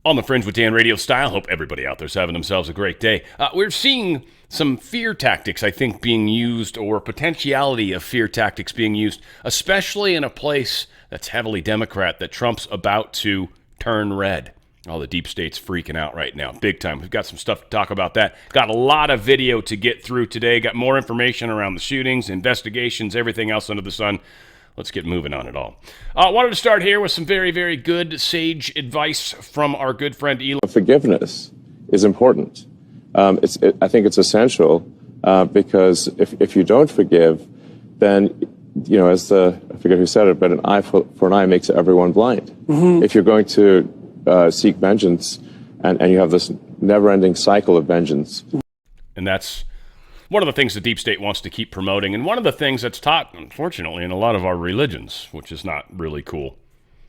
On the Fringe with Dan Radio style. Hope everybody out there's having themselves a great day. We're seeing some fear tactics, I think, being used, or potentiality of fear tactics being used, especially in a place that's heavily Democrat, that Trump's about to turn red. All the deep state's freaking out right now, big time. We've got some stuff to talk about that. Got a lot of video to get through today. Got more information around the shootings, investigations, everything else under the sun. Let's get moving on it all. Wanted to start here with some very, very good sage advice from our good friend Elon. Forgiveness is important. I think it's essential because if you don't forgive, then, you know, I forget who said it, but an eye for an eye makes everyone blind. Mm-hmm. If you're going to seek vengeance and you have this never-ending cycle of vengeance. And that's one of the things the deep state wants to keep promoting, and one of the things that's taught, unfortunately, in a lot of our religions, which is not really cool.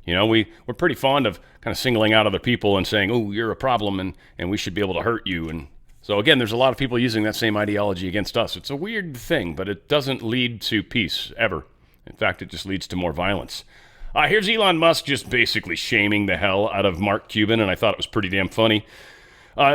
You know, we're pretty fond of kind of singling out other people and saying, oh, you're a problem, and we should be able to hurt you. And so, again, there's a lot of people using that same ideology against us. It's a weird thing, but it doesn't lead to peace, ever. In fact, it just leads to more violence. Here's Elon Musk just basically shaming the hell out of Mark Cuban, and I thought it was pretty damn funny.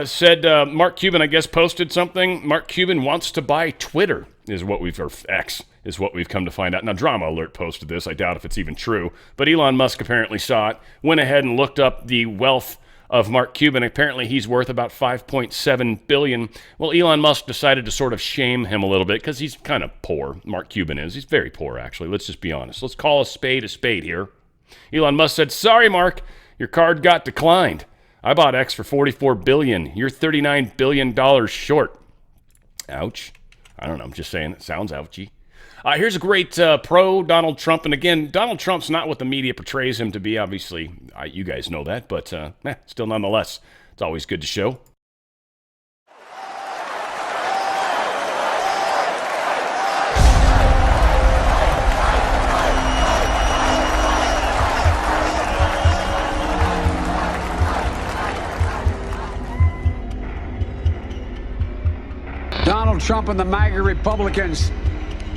Said Mark Cuban, I guess, posted something. Mark Cuban wants to buy Twitter, or X, is what we've come to find out. Now, Drama Alert posted this. I doubt if it's even true. But Elon Musk apparently saw it, went ahead and looked up the wealth of Mark Cuban. Apparently, he's worth about $5.7 billion. Well, Elon Musk decided to sort of shame him a little bit because he's kind of poor. Mark Cuban is. He's very poor, actually. Let's just be honest. Let's call a spade here. Elon Musk said, sorry, Mark, your card got declined. I bought X for $44 billion. You're $39 billion short. Ouch. I don't know. I'm just saying. It sounds ouchy. Here's a great pro-Donald Trump. And again, Donald Trump's not what the media portrays him to be. Obviously, you guys know that. But still, nonetheless, it's always good to show. Donald Trump and the MAGA Republicans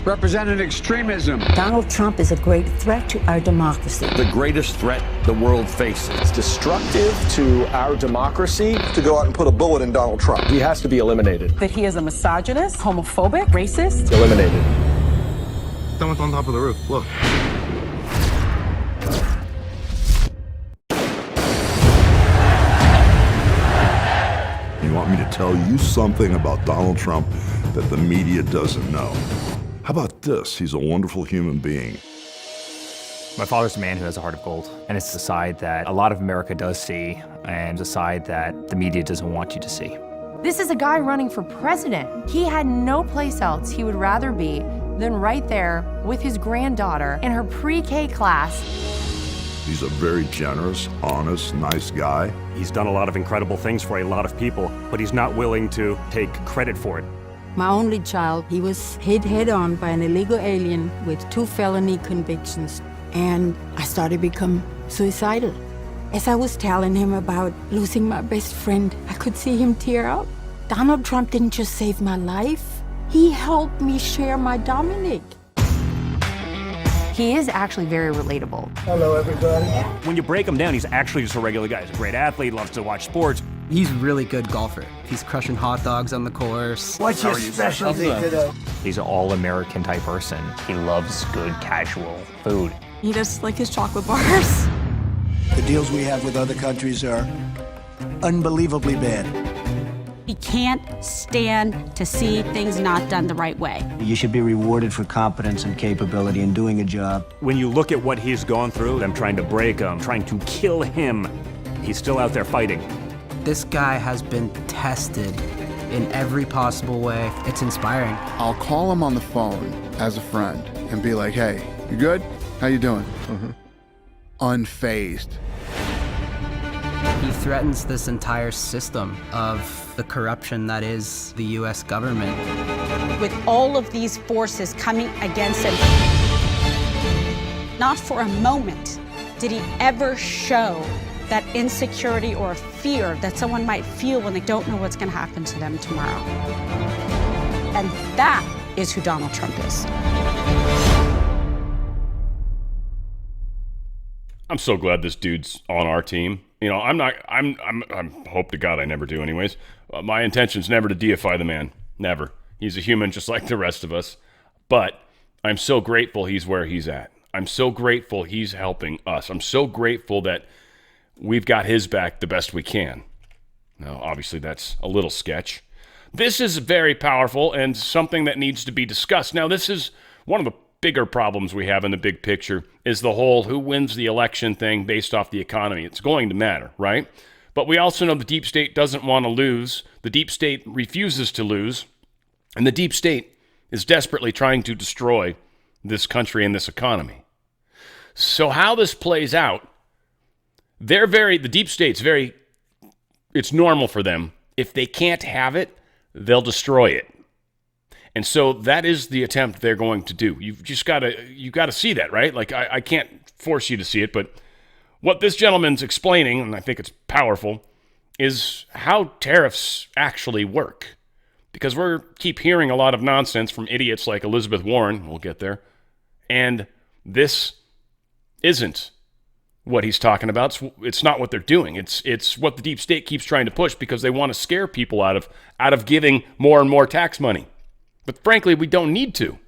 representing extremism. Donald Trump is a great threat to our democracy. The greatest threat the world faces. It's destructive to our democracy to go out and put a bullet in Donald Trump. He has to be eliminated. That he is a misogynist, homophobic, racist. Eliminated. Someone's on top of the roof. Look. You want me to tell you something about Donald Trump that the media doesn't know? How about this? He's a wonderful human being. My father's a man who has a heart of gold, and it's the side that a lot of America does see, and the side that the media doesn't want you to see. This is a guy running for president. He had no place else he would rather be than right there with his granddaughter in her pre-K class. He's a very generous, honest, nice guy. He's done a lot of incredible things for a lot of people, but he's not willing to take credit for it. My only child, he was hit head-on by an illegal alien with 2 felony convictions. And I started to become suicidal. As I was telling him about losing my best friend, I could see him tear up. Donald Trump didn't just save my life. He helped me share my Dominic. He is actually very relatable. Hello, everybody. When you break him down, he's actually just a regular guy. He's a great athlete, loves to watch sports. He's a really good golfer. He's crushing hot dogs on the course. What's your specialty today? He's an all-American type person. He loves good casual food. He does like his chocolate bars. The deals we have with other countries are unbelievably bad. He can't stand to see things not done the right way. You should be rewarded for competence and capability in doing a job. When you look at what he's gone through, them trying to break him, trying to kill him, he's still out there fighting. This guy has been tested in every possible way. It's inspiring. I'll call him on the phone as a friend and be like, hey, you good? How you doing? Unfazed. He threatens this entire system of the corruption that is the U.S. government. With all of these forces coming against him, not for a moment did he ever show that insecurity or fear that someone might feel when they don't know what's going to happen to them tomorrow. And that is who Donald Trump is. I'm so glad this dude's on our team. You know, I'm hope to God I never do anyways. My intention's never to deify the man. Never. He's a human just like the rest of us. But I'm so grateful he's where he's at. I'm so grateful he's helping us. I'm so grateful that we've got his back the best we can. Now, obviously, that's a little sketch. This is very powerful and something that needs to be discussed. Now, this is one of the bigger problems we have in the big picture is the whole who wins the election thing based off the economy. It's going to matter, right? But we also know the deep state doesn't want to lose. The deep state refuses to lose. And the deep state is desperately trying to destroy this country and this economy. So how this plays out, the deep state's it's normal for them. If they can't have it, they'll destroy it. And so that is the attempt they're going to do. You've got to see that, right? Like I can't force you to see it, but what this gentleman's explaining, and I think it's powerful, is how tariffs actually work. Because we keep hearing a lot of nonsense from idiots like Elizabeth Warren, we'll get there, and this isn't what he's talking about. It's not what they're doing. It's what the deep state keeps trying to push because they want to scare people out of giving more and more tax money. But frankly, we don't need to.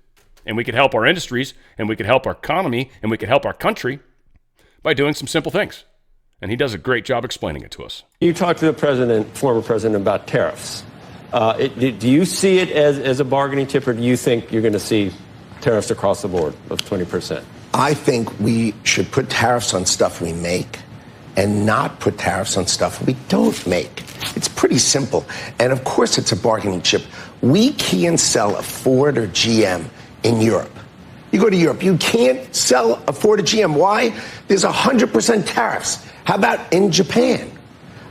And we could help our industries, and we could help our economy, and we could help our country by doing some simple things. And he does a great job explaining it to us. You talked to the former president, about tariffs. Do you see it as a bargaining chip, or do you think you're going to see tariffs across the board of 20%? I think we should put tariffs on stuff we make and not put tariffs on stuff we don't make. It's pretty simple. And of course it's a bargaining chip. We can't sell a Ford or GM in Europe. You go to Europe, you can't sell a Ford or GM. Why? There's 100% tariffs. How about in Japan?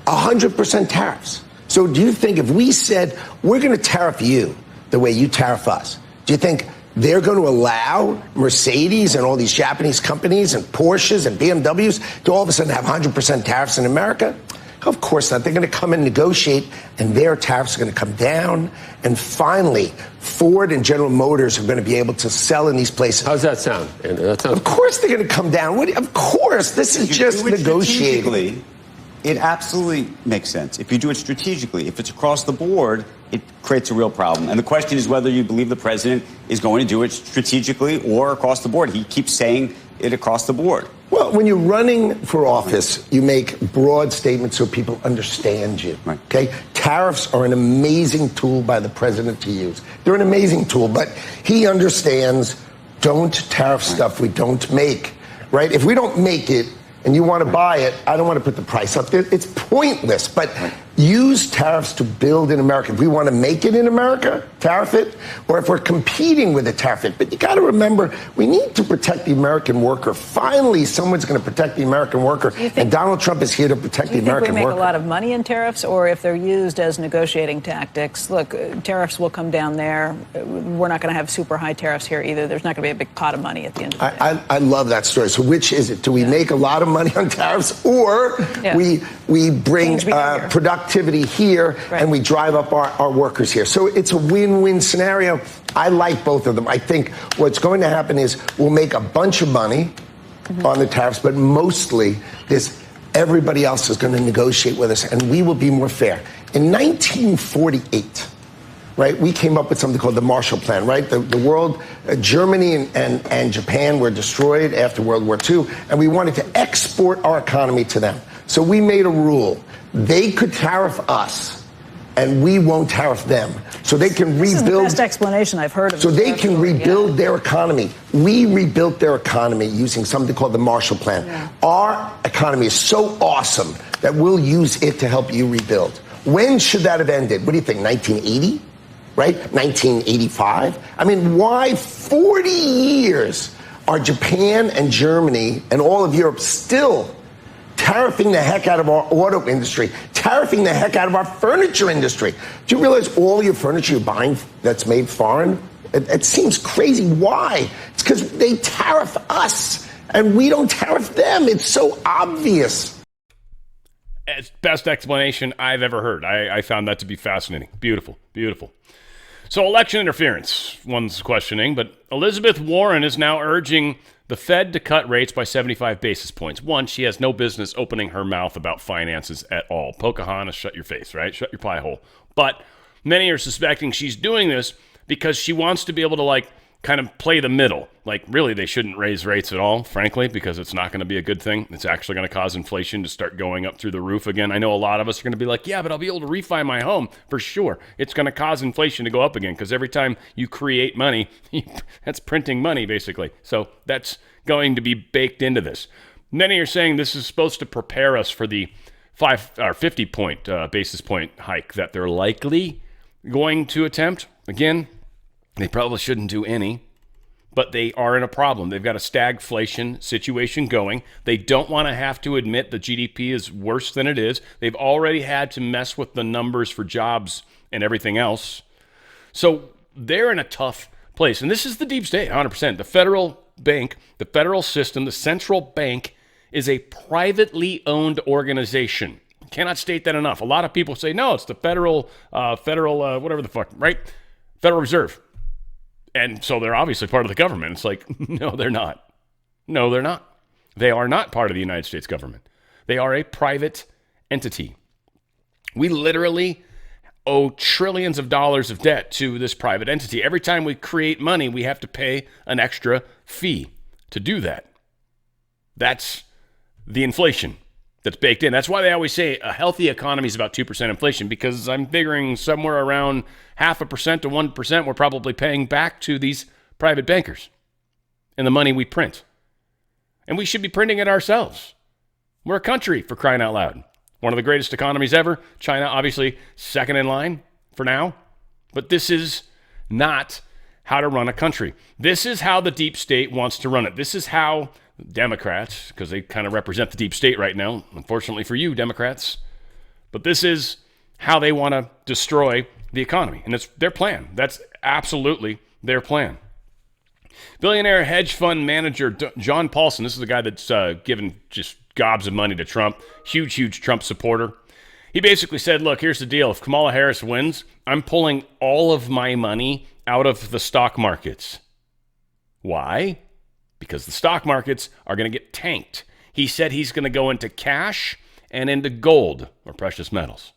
100% tariffs. So do you think if we said, we're going to tariff you the way you tariff us, do you think they're going to allow Mercedes and all these Japanese companies and Porsches and BMWs to all of a sudden have 100% tariffs in America? Of course not. They're going to come and negotiate, and their tariffs are going to come down. And finally, Ford and General Motors are going to be able to sell in these places. How's that sound? Of course they're going to come down. Of course. This is just negotiating. It absolutely makes sense. If you do it strategically, if it's across the board, it creates a real problem. And the question is whether you believe the president is going to do it strategically or across the board. He keeps saying it across the board. Well, when you're running for office, you make broad statements so people understand you. Right. Okay? Tariffs are an amazing tool by the president to use. They're an amazing tool, but he understands don't tariff stuff we don't make. Right? If we don't make it, and you want to buy it, I don't want to put the price up there. It's pointless. But use tariffs to build in America. If we want to make it in America, tariff it. Or if we're competing with it, tariff it. But you got to remember, we need to protect the American worker. Finally, someone's going to protect the American worker. And Donald Trump is here to protect the American worker. Do you think we make a lot of money in tariffs, or if they're used as negotiating tactics? Look, tariffs will come down there. We're not going to have super high tariffs here either. There's not going to be a big pot of money at the end of the day. I love that story. So which is it? Do we make a lot of money on tariffs, or we bring productivity here and we drive up our workers here? So it's a win-win scenario. I like both of them. I think what's going to happen is we'll make a bunch of money on the tariffs, but mostly everybody else is going to negotiate with us, and we will be more fair. In 1948, right, we came up with something called the Marshall Plan, right? The world, Germany and Japan were destroyed after World War II, and we wanted to export our economy to them. So we made a rule. They could tariff us, and we won't tariff them. So they can rebuild. This is the best explanation I've heard of. So they can rebuild their economy. We rebuilt their economy using something called the Marshall Plan. Yeah. Our economy is so awesome that we'll use it to help you rebuild. When should that have ended? What do you think, 1980? Right? 1985? I mean, why 40 years are Japan and Germany and all of Europe still tariffing the heck out of our auto industry, tariffing the heck out of our furniture industry? Do you realize all your furniture you're buying that's made foreign? It seems crazy. Why? It's because they tariff us and we don't tariff them. It's so obvious. It's best explanation I've ever heard. I found that to be fascinating. Beautiful, beautiful. So election interference, one's questioning, but Elizabeth Warren is now urging the Fed to cut rates by 75 basis points. One, she has no business opening her mouth about finances at all. Pocahontas, shut your face, right? Shut your pie hole. But many are suspecting she's doing this because she wants to be able to, like, kind of play the middle. Like, really, they shouldn't raise rates at all, frankly, because it's not going to be a good thing. It's actually going to cause inflation to start going up through the roof again. I know a lot of us are going to be like, yeah, but I'll be able to refi my home. For sure. It's going to cause inflation to go up again because every time you create money, that's printing money, basically. So that's going to be baked into this. Many are saying this is supposed to prepare us for the 50 basis point hike that they're likely going to attempt. Again, they probably shouldn't do any, but they are in a problem. They've got a stagflation situation going. They don't want to have to admit the GDP is worse than it is. They've already had to mess with the numbers for jobs and everything else. So they're in a tough place. And this is the deep state, 100%. The federal bank, the federal system, the central bank is a privately owned organization. Cannot state that enough. A lot of people say, no, it's the federal, whatever the fuck, right? Federal Reserve. And so they're obviously part of the government. It's like, no, they're not. No, they're not. They are not part of the United States government. They are a private entity. We literally owe trillions of dollars of debt to this private entity. Every time we create money, we have to pay an extra fee to do that. That's the inflation that's baked in. That's why they always say a healthy economy is about 2% inflation, because I'm figuring somewhere around 0.5% to 1% we're probably paying back to these private bankers and the money we print. And we should be printing it ourselves. We're a country, for crying out loud. One of the greatest economies ever. China, obviously, second in line for now. But this is not how to run a country. This is how the deep state wants to run it. This is how Democrats, because they kind of represent the deep state right now, unfortunately for you, Democrats, but this is how they want to destroy the economy. And it's their plan. That's absolutely their plan. Billionaire hedge fund manager John Paulson, this is the guy that's given just gobs of money to Trump, huge Trump supporter. He basically said, look, here's the deal. If Kamala Harris wins, I'm pulling all of my money out of the stock markets. Why? Because the stock markets are going to get tanked. He said he's going to go into cash and into gold, or precious metals.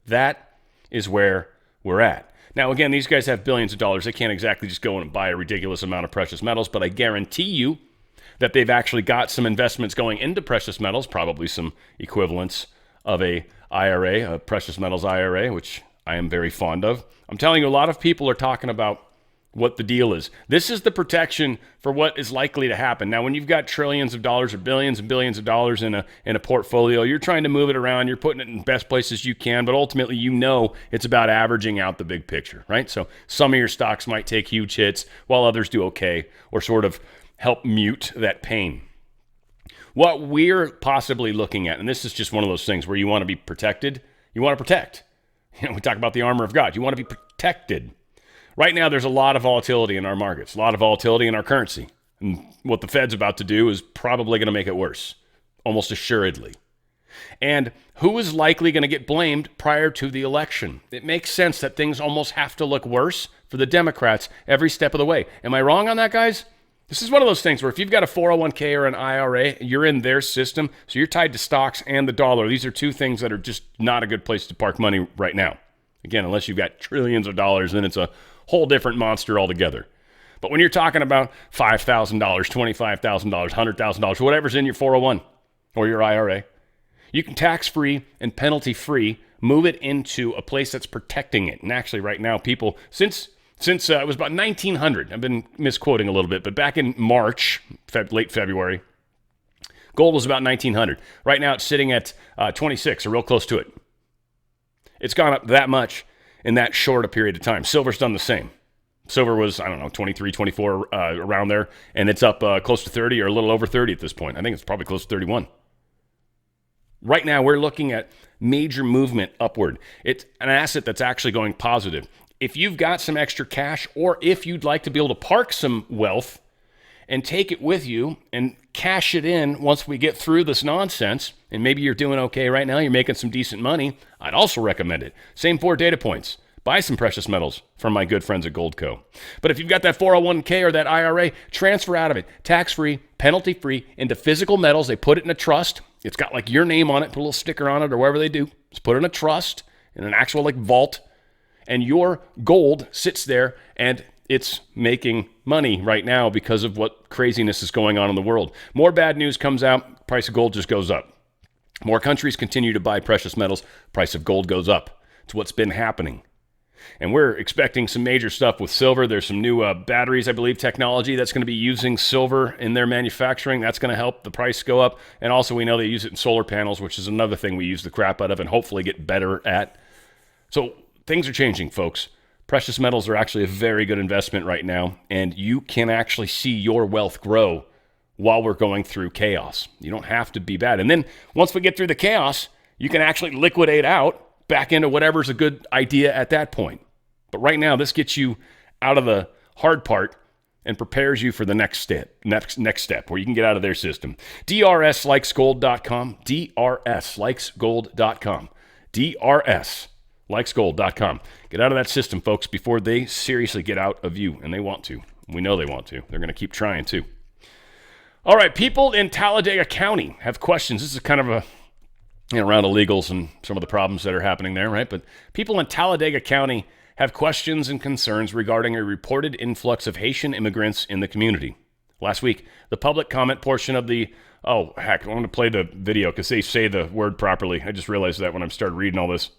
That is where we're at. Now, again, these guys have billions of dollars. They can't exactly just go and buy a ridiculous amount of precious metals, but I guarantee you that they've actually got some investments going into precious metals, probably some equivalents of a IRA, a precious metals IRA, which I am very fond of. I'm telling you, a lot of people are talking about what the deal is. This is the protection for what is likely to happen. Now, when you've got trillions of dollars or billions and billions of dollars in a portfolio, you're trying to move it around, you're putting it in the best places you can, but ultimately you know it's about averaging out the big picture, right? So some of your stocks might take huge hits while others do okay, or sort of help mute that pain. What we're possibly looking at, and this is just one of those things where you want to be protected, you want to protect. You know, we talk about the armor of God. You want to be protected. Right now, there's a lot of volatility in our markets, a lot of volatility in our currency. And what the Fed's about to do is probably going to make it worse, almost assuredly. And who is likely going to get blamed prior to the election? It makes sense that things almost have to look worse for the Democrats every step of the way. Am I wrong on that, guys? This is one of those things where if you've got a 401k or an IRA, you're in their system, so you're tied to stocks and the dollar. These are two things that are just not a good place to park money right now. Again, unless you've got trillions of dollars, then it's a whole different monster altogether. But when you're talking about $5,000, $25,000, $100,000, whatever's in your 401 or your IRA, you can tax-free and penalty-free move it into a place that's protecting it. And actually right now, people, since it was about 1900, I've been misquoting a little bit, but back in March, late February, gold was about 1900. Right now it's sitting at 26, or real close to it. It's gone up that much in that short a period of time. Silver's done the same. Silver was, 23, 24, around there, and it's up close to 30 or a little over 30 at this point. I think it's probably close to 31. Right now, we're looking at major movement upward. It's an asset that's actually going positive. If you've got some extra cash, or if you'd like to be able to park some wealth and take it with you and cash it in once we get through this nonsense, and maybe you're doing okay right now, you're making some decent money, I'd also recommend it. Same 4 data points. Buy some precious metals from my good friends at Goldco. But if you've got that 401k or that IRA, transfer out of it, tax-free, penalty-free, into physical metals. They put it in a trust. It's got like your name on it, put a little sticker on it or whatever they do. Just put it in a trust, in an actual like vault, and your gold sits there and it's making money right now because of what craziness is going on in the world. More bad news comes out, price of gold just goes up. More countries continue to buy precious metals, price of gold goes up. It's what's been happening. And we're expecting some major stuff with silver. There's some new batteries, I believe, technology that's going to be using silver in their manufacturing. That's going to help the price go up. And also we know they use it in solar panels, which is another thing we use the crap out of and hopefully get better at. So things are changing, folks. Precious metals are actually a very good investment right now, and you can actually see your wealth grow while we're going through chaos. You don't have to be bad. And then once we get through the chaos, you can actually liquidate out back into whatever's a good idea at that point. But right now, this gets you out of the hard part and prepares you for the next step where you can get out of their system. DRSlikesgold.com, DRSlikesgold.com, DRSlikesgold.com. Get out of that system, folks, before they seriously get out of you, and they want to. We know they want to. They're going to keep trying too. All right, people in Talladega County have questions. This is kind of a around illegals and some of the problems that are happening there, right? But people in Talladega County have questions and concerns regarding a reported influx of Haitian immigrants in the community. Last week, the public comment portion of the, I want to play the video because they say the word properly. I just realized that when I started reading all this.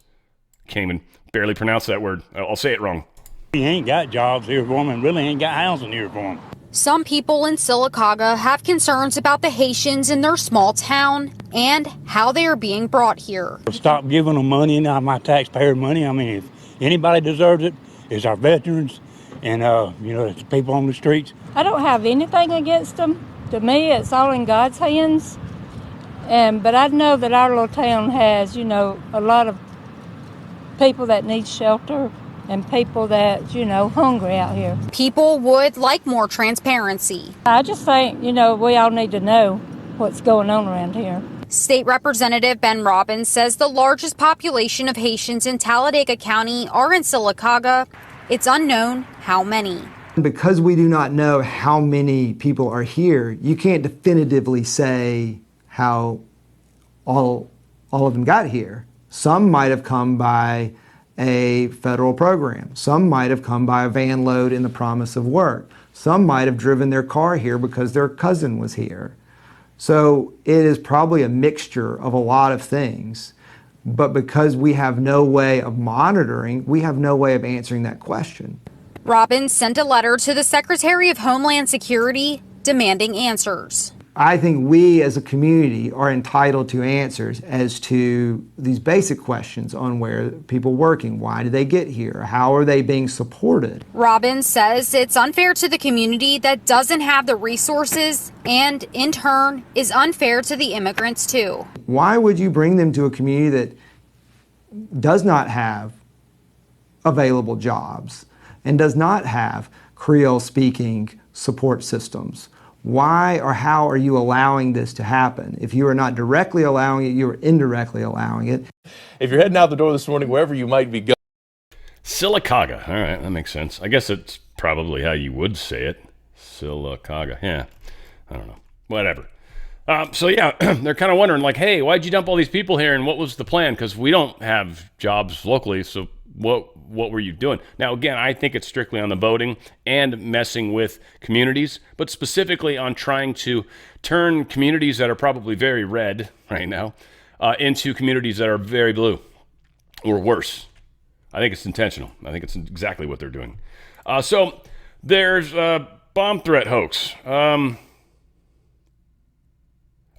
Can't even barely pronounce that word. I'll say it wrong. He ain't got jobs here for him and really ain't got housing here for him. Some people in Sylacauga have concerns about the Haitians in their small town and how they are being brought here. Stop giving them money, not my taxpayer money. I mean, if anybody deserves it, it's our veterans and, it's people on the streets. I don't have anything against them. To me, it's all in God's hands. But I know that our little town has, a lot of people that need shelter and people that, hungry out here. People would like more transparency. I just think, we all need to know what's going on around here. State Representative Ben Robbins says the largest population of Haitians in Talladega County are in Sylacauga. It's unknown how many. Because we do not know how many people are here, you can't definitively say how all of them got here. Some might have come by a federal program. Some might have come by a van load in the promise of work. Some might have driven their car here because their cousin was here. So it is probably a mixture of a lot of things. But because we have no way of monitoring, we have no way of answering that question. Robbins sent a letter to the Secretary of Homeland Security demanding answers. I think we as a community are entitled to answers as to these basic questions on where people are working. Why did they get here? How are they being supported? Robbins says it's unfair to the community that doesn't have the resources and, in turn, is unfair to the immigrants, too. Why would you bring them to a community that does not have available jobs and does not have Creole-speaking support systems? Why or how are you allowing this to happen? If you are not directly allowing it, you are indirectly allowing it. If you're heading out the door this morning, wherever you might be going. Sylacauga. All right, that makes sense. I guess it's probably how you would say it. Sylacauga. Yeah. I don't know. Whatever. They're kind of wondering, like, hey, why'd you dump all these people here and what was the plan? Because we don't have jobs locally, so what were you doing? Now, again, I think it's strictly on the voting and messing with communities, but specifically on trying to turn communities that are probably very red right now into communities that are very blue or worse. I think it's intentional. I think it's exactly what they're doing. So there's a bomb threat hoax.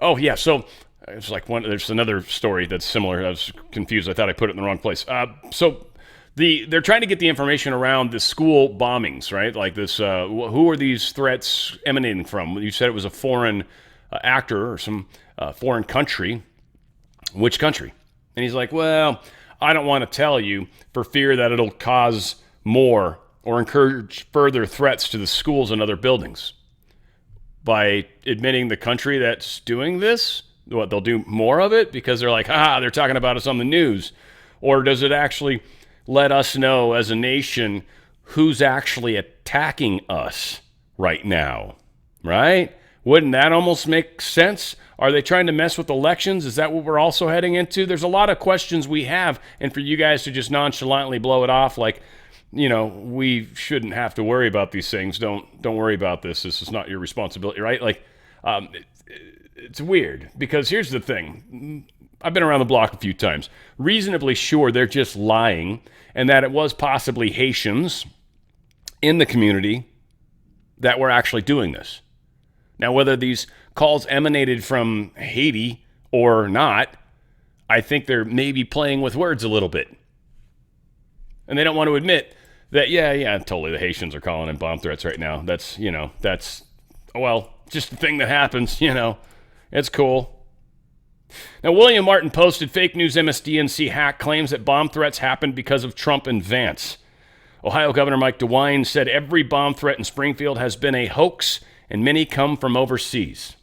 So it's like there's another story that's similar. I was confused. I thought I put it in the wrong place. They're trying to get the information around the school bombings, right? Like this, who are these threats emanating from? You said it was a foreign actor or some foreign country. Which country? And he's like, well, I don't want to tell you for fear that it'll cause more or encourage further threats to the schools and other buildings. By admitting the country that's doing this, they'll do more of it because they're like, they're talking about us on the news. Or does it actually let us know as a nation who's actually attacking us right now, right? Wouldn't that almost make sense? Are they trying to mess with elections? Is that what we're also heading into? There's a lot of questions we have, and for you guys to just nonchalantly blow it off like, you know, we shouldn't have to worry about these things. Don't worry about this. This is not your responsibility, right? Like, it's weird because here's the thing. I've been around the block a few times. Reasonably sure they're just lying and that it was possibly Haitians in the community that were actually doing this. Now, whether these calls emanated from Haiti or not, I think they're maybe playing with words a little bit. And they don't want to admit that, yeah, totally, the Haitians are calling in bomb threats right now. That's just the thing that happens, It's cool. Now, William Martin posted fake news MSDNC hack claims that bomb threats happened because of Trump and Vance. Ohio Governor Mike DeWine said every bomb threat in Springfield has been a hoax and many come from overseas.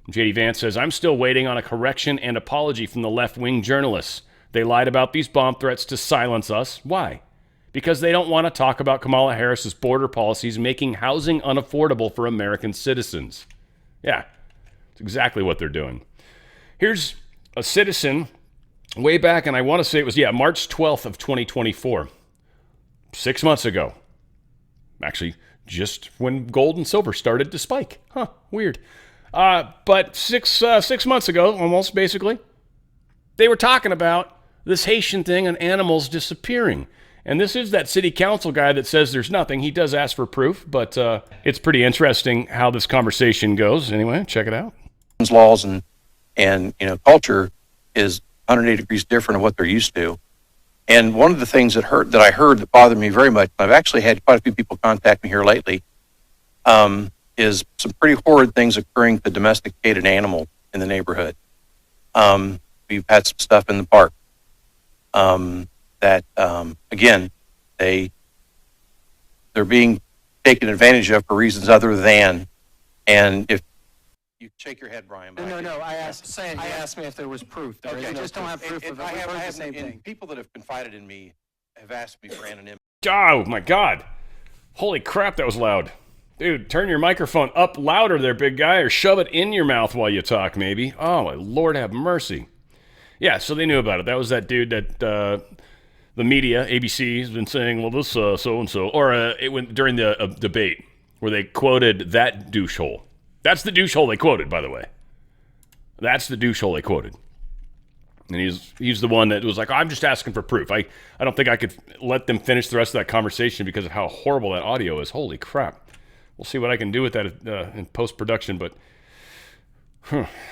J.D. Vance says, I'm still waiting on a correction and apology from the left-wing journalists. They lied about these bomb threats to silence us. Why? Because they don't want to talk about Kamala Harris's border policies making housing unaffordable for American citizens. Yeah, that's exactly what they're doing. Here's a citizen way back, and I want to say it was, March 12th of 2024, 6 months ago. Actually, just when gold and silver started to spike. Weird. But six months ago, almost basically, they were talking about this Haitian thing and animals disappearing. And this is that city council guy that says there's nothing. He does ask for proof, but it's pretty interesting how this conversation goes. Anyway, check it out. Laws and culture is 180 degrees different of what they're used to. And one of the things that I heard that bothered me very much, and I've actually had quite a few people contact me here lately, is some pretty horrid things occurring to domesticated animals in the neighborhood. We've had some stuff in the park that, again, they're being taken advantage of for reasons other than, and if you shake your head, Brian. No. I asked me if there was proof. I just don't have proof of it. We've heard the same thing. People that have confided in me have asked me for anonymity. Oh, my God. Holy crap, that was loud. Dude, turn your microphone up louder there, big guy, or shove it in your mouth while you talk, maybe. Oh, my Lord, have mercy. Yeah, so they knew about it. That was that dude that the media, ABC, has been saying, well, this so-and-so. Or it went during the debate where they quoted that douchehole. That's the douchehole they quoted, by the way. That's the douchehole they quoted. And he's the one that was like, I'm just asking for proof. I don't think I could let them finish the rest of that conversation because of how horrible that audio is. Holy crap. We'll see what I can do with that in post-production, but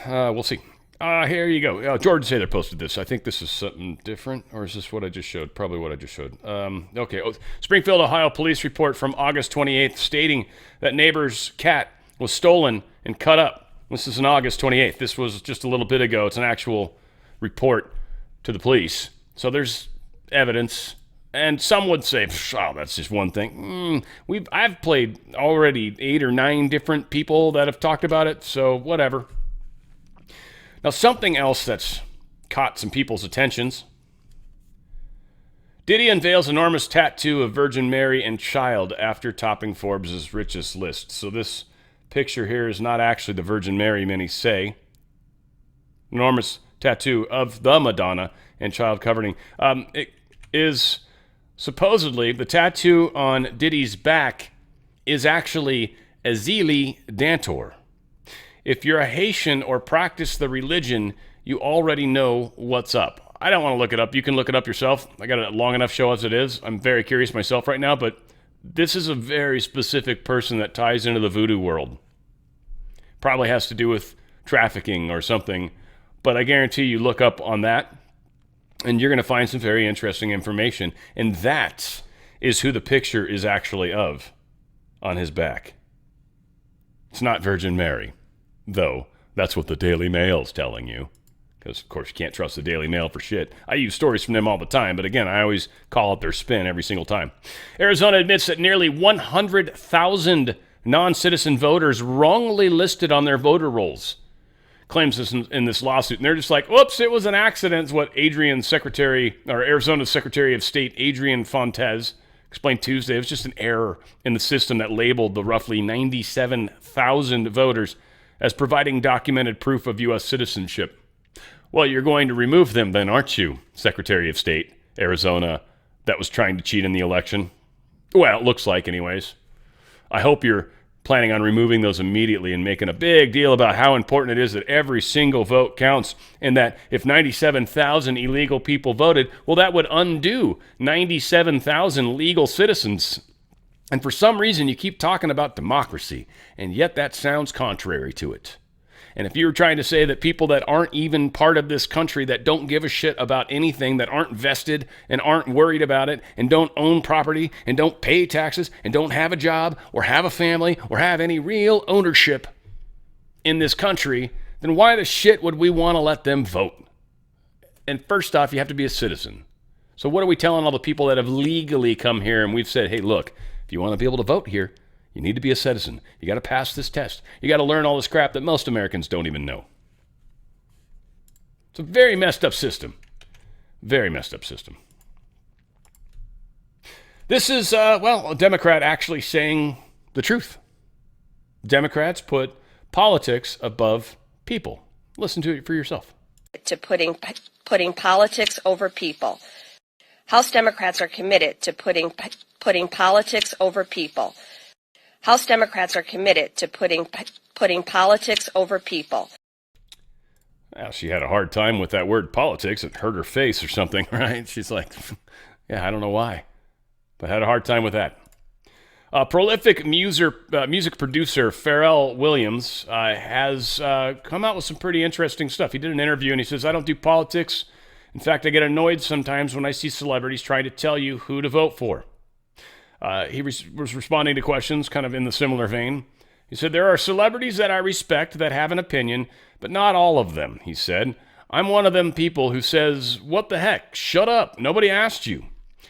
we'll see. Here you go. Jordan Sather posted this. I think this is something different, or is this what I just showed? Probably what I just showed. Okay. Springfield, Ohio police report from August 28th stating that neighbor's cat was stolen and cut up. This is on August 28th. This was just a little bit ago. It's an actual report to the police. So there's evidence. And some would say, oh, that's just one thing. I've played already 8 or 9 different people that have talked about it, so whatever. Now, something else that's caught some people's attentions. Diddy unveils enormous tattoo of Virgin Mary and child after topping Forbes' richest list. So this picture here is not actually the Virgin Mary, many say. Enormous tattoo of the Madonna and child covering. It is supposedly the tattoo on Diddy's back is actually Azili Dantor. If you're a Haitian or practice the religion, you already know what's up. I don't want to look it up. You can look it up yourself. I got a long enough show as it is. I'm very curious myself right now, but this is a very specific person that ties into the voodoo world. Probably has to do with trafficking or something, but I guarantee you look up on that and you're going to find some very interesting information. And that is who the picture is actually of on his back. It's not Virgin Mary, though. That's what the Daily Mail's telling you. Because, of course, you can't trust the Daily Mail for shit. I use stories from them all the time, but again, I always call out their spin every single time. Arizona admits that nearly 100,000 non-citizen voters wrongly listed on their voter rolls claims this in this lawsuit. And they're just like, whoops, it was an accident. It's what Arizona's Secretary of State, Adrian Fontes, explained Tuesday. It was just an error in the system that labeled the roughly 97,000 voters as providing documented proof of U.S. citizenship. Well, you're going to remove them then, aren't you, Secretary of State, Arizona, that was trying to cheat in the election? Well, it looks like anyways. I hope you're planning on removing those immediately and making a big deal about how important it is that every single vote counts, and that if 97,000 illegal people voted, well, that would undo 97,000 legal citizens. And for some reason, you keep talking about democracy, and yet that sounds contrary to it. And if you're trying to say that people that aren't even part of this country, that don't give a shit about anything, that aren't vested and aren't worried about it, and don't own property and don't pay taxes and don't have a job or have a family or have any real ownership in this country, then why the shit would we want to let them vote? And first off, you have to be a citizen. So what are we telling all the people that have legally come here and we've said, hey, look, if you want to be able to vote here, you need to be a citizen. You got to pass this test. You got to learn all this crap that most Americans don't even know. It's a very messed up system. Very messed up system. This is, a Democrat actually saying the truth. Democrats put politics above people. Listen to it for yourself. To putting politics over people. House Democrats are committed to putting politics over people. House Democrats are committed to putting politics over people. Well, she had a hard time with that word politics. It hurt her face or something, right? She's like, yeah, I don't know why, but had a hard time with that. Prolific music producer Pharrell Williams has come out with some pretty interesting stuff. He did an interview and he says, I don't do politics. In fact, I get annoyed sometimes when I see celebrities trying to tell you who to vote for. He was responding to questions kind of in the similar vein. He said, there are celebrities that I respect that have an opinion, but not all of them, he said. I'm one of them people who says, what the heck? Shut up. Nobody asked you.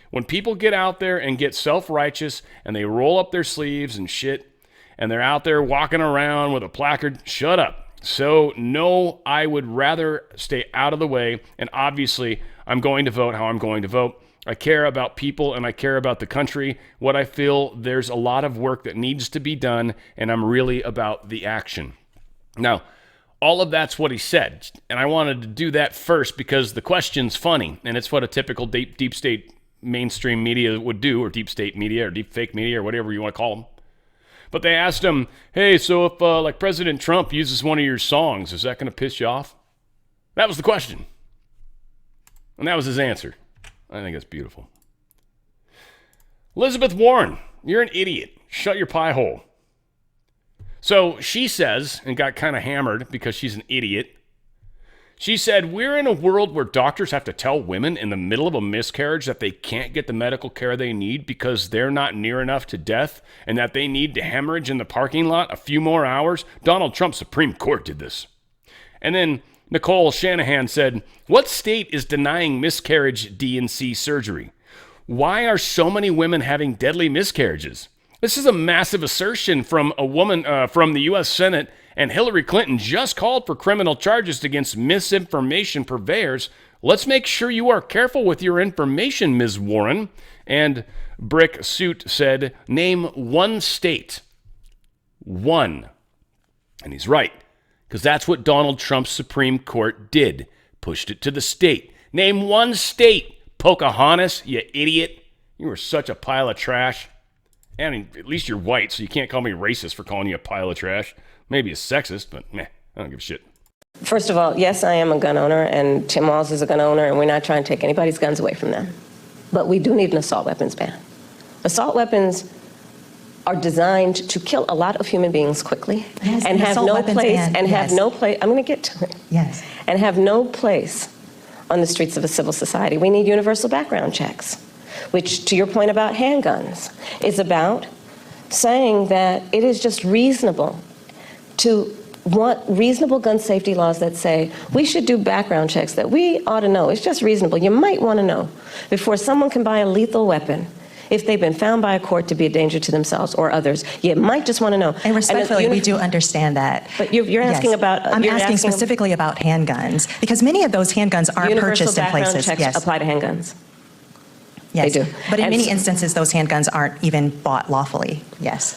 When people get out there and get self-righteous and they roll up their sleeves and shit, and they're out there walking around with a placard, shut up. So, no, I would rather stay out of the way, and obviously, I'm going to vote how I'm going to vote. I care about people and I care about the country. What I feel, there's a lot of work that needs to be done, and I'm really about the action. Now, all of that's what he said, and I wanted to do that first because the question's funny, and it's what a typical deep state mainstream media would do, or deep state media, or deep fake media, or whatever you want to call them. But they asked him, hey, so if like President Trump uses one of your songs, is that going to piss you off? That was the question. And that was his answer. I think that's beautiful. Elizabeth Warren, you're an idiot. Shut your pie hole. So she says, and got kind of hammered because she's an idiot, she said, we're in a world where doctors have to tell women in the middle of a miscarriage that they can't get the medical care they need because they're not near enough to death and that they need to hemorrhage in the parking lot a few more hours. Donald Trump's Supreme Court did this. And then Nicole Shanahan said, what state is denying miscarriage D&C surgery? Why are so many women having deadly miscarriages? This is a massive assertion from a woman from the U.S. Senate, and Hillary Clinton just called for criminal charges against misinformation purveyors. Let's make sure you are careful with your information, Ms. Warren. And Brick Suit said, name one state. One. And he's right, because that's what Donald Trump's Supreme Court did. Pushed it to the state. Name one state, Pocahontas, you idiot. You are such a pile of trash. I mean, at least you're white, so you can't call me racist for calling you a pile of trash. Maybe a sexist, but meh, I don't give a shit. First of all, yes, I am a gun owner, and Tim Walz is a gun owner, and we're not trying to take anybody's guns away from them. But we do need an assault weapons ban. Assault weapons are designed to kill a lot of human beings quickly and have no place, I'm going to get to it. Yes. And have no place on the streets of a civil society. We need universal background checks, which, to your point about handguns, is about saying that it is just reasonable to want reasonable gun safety laws that say we should do background checks, that we ought to know. It's just reasonable. You might want to know before someone can buy a lethal weapon if they've been found by a court to be a danger to themselves or others, you might just want to know. And respectfully, we do understand that. But you're asking about... I'm asking specifically about handguns, because many of those handguns aren't purchased in places. Universal background checks apply to handguns. Yes. They do. But in And many instances, those handguns aren't even bought lawfully. Yes.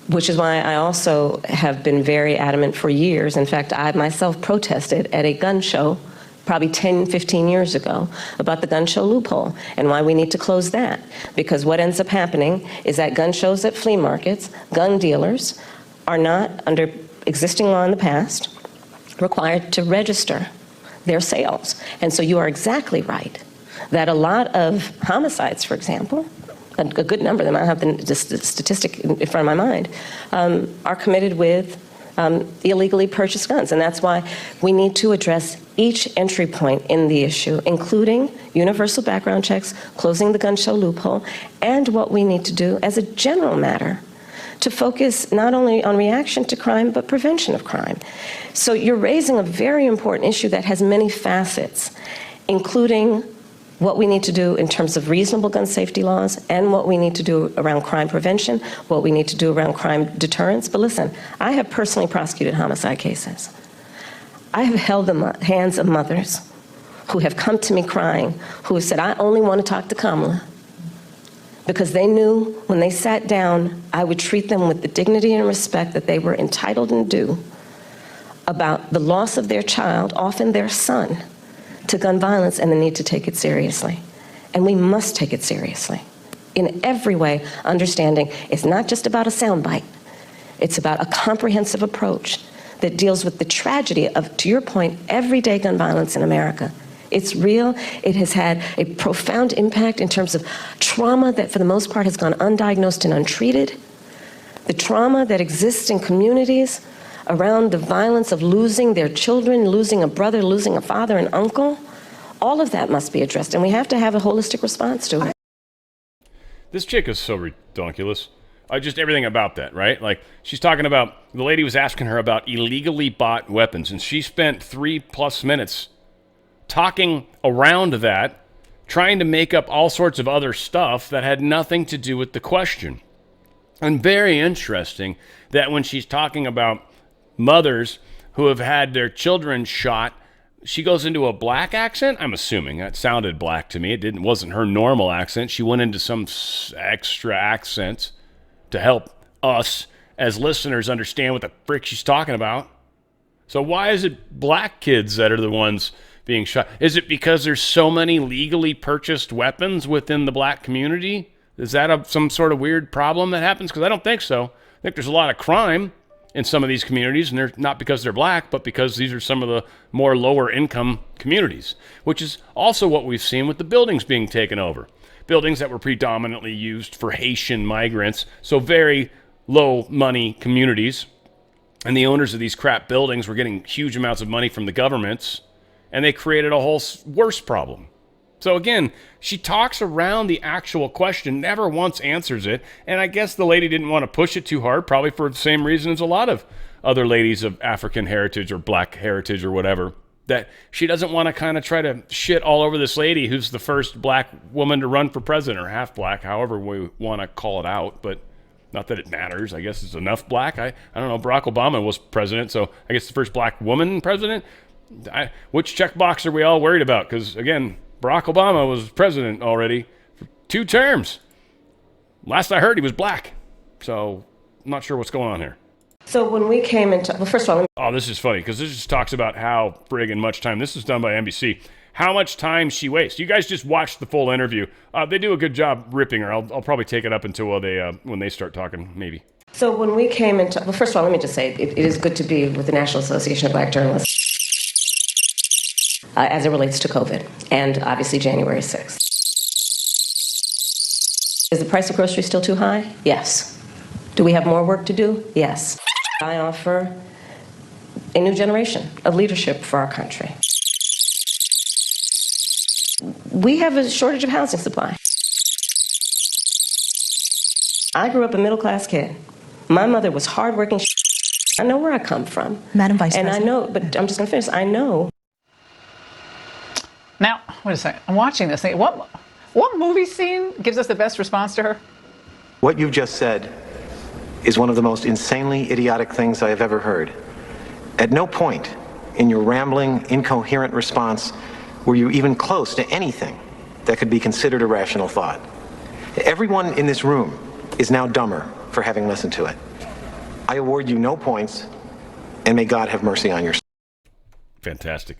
Which is why I also have been very adamant for years. In fact, I myself protested at a gun show probably 10, 15 years ago about the gun show loophole and why we need to close that. Because what ends up happening is that gun shows at flea markets, gun dealers are not, under existing law in the past, required to register their sales. And so you are exactly right that a lot of homicides, for example, a good number of them, I have the statistic in front of my mind, are committed with illegally purchased guns. And that's why we need to address each entry point in the issue, including universal background checks, closing the gun show loophole, and what we need to do as a general matter to focus not only on reaction to crime, but prevention of crime. So you're raising a very important issue that has many facets, including what we need to do in terms of reasonable gun safety laws and what we need to do around crime prevention, what we need to do around crime deterrence. But listen, I have personally prosecuted homicide cases. I have held the hands of mothers who have come to me crying, who have said, I only want to talk to Kamala, because they knew when they sat down, I would treat them with the dignity and respect that they were entitled and due about the loss of their child, often their son, to gun violence and the need to take it seriously. And we must take it seriously in every way, understanding it's not just about a soundbite. It's about a comprehensive approach that deals with the tragedy of, to your point, everyday gun violence in America. It's real. It has had a profound impact in terms of trauma that for the most part has gone undiagnosed and untreated. The trauma that exists in communities around the violence of losing their children, losing a brother, losing a father, an uncle, all of that must be addressed, and we have to have a holistic response to it. This chick is so ridiculous. Just everything about that, right? Like, she's talking about, the lady was asking her about illegally bought weapons, and she spent 3+ minutes talking around that, trying to make up all sorts of other stuff that had nothing to do with the question. And very interesting that when she's talking about mothers who have had their children shot, she goes into a black accent. I'm assuming that sounded black to me. It wasn't her normal accent. She went into some extra accent to help us as listeners understand what the frick she's talking about. So why is it black kids that are the ones being shot? Is it because there's so many legally purchased weapons within the black community? Is that some sort of weird problem that happens? Because I don't think so. I think there's a lot of crime in some of these communities, and they're not because they're black, but because these are some of the more lower income communities, which is also what we've seen with the buildings being taken over. Buildings that were predominantly used for Haitian migrants, so very low money communities, and the owners of these crap buildings were getting huge amounts of money from the governments, and they created a whole worse problem. So again, she talks around the actual question, never once answers it, and I guess the lady didn't want to push it too hard, probably for the same reason as a lot of other ladies of African heritage or black heritage or whatever, that she doesn't want to kind of try to shit all over this lady who's the first black woman to run for president, or half black, however we want to call it out, but not that it matters. I guess it's enough black. I don't know, Barack Obama was president, so I guess the first black woman president. Which checkbox are we all worried about? Because again, Barack Obama was president already for 2 terms. Last I heard, he was black. So I'm not sure what's going on here. So when we came into, well, first of all, oh, this is funny because this just talks about how friggin' much time, this is done by NBC, how much time she wastes. You guys just watched the full interview. They do a good job ripping her. I'll probably take it up until when they start talking, maybe. So when we came into, well, first of all, let me just say it is good to be with the National Association of Black Journalists as it relates to COVID and obviously January 6th. Is the price of groceries still too high? Yes. Do we have more work to do? Yes. I offer a new generation of leadership for our country. We have a shortage of housing supply. I grew up a middle-class kid. My mother was hardworking. I know where I come from. Madam Vice President. And I know, but I'm just going to finish. I know. Now, wait a second. I'm watching this thing. What What movie scene gives us the best response to her? What you've just said is one of the most insanely idiotic things I have ever heard. At no point in your rambling, incoherent response were you even close to anything that could be considered a rational thought. Everyone in this room is now dumber for having listened to it. I award you no points, and may God have mercy on your soul. Fantastic.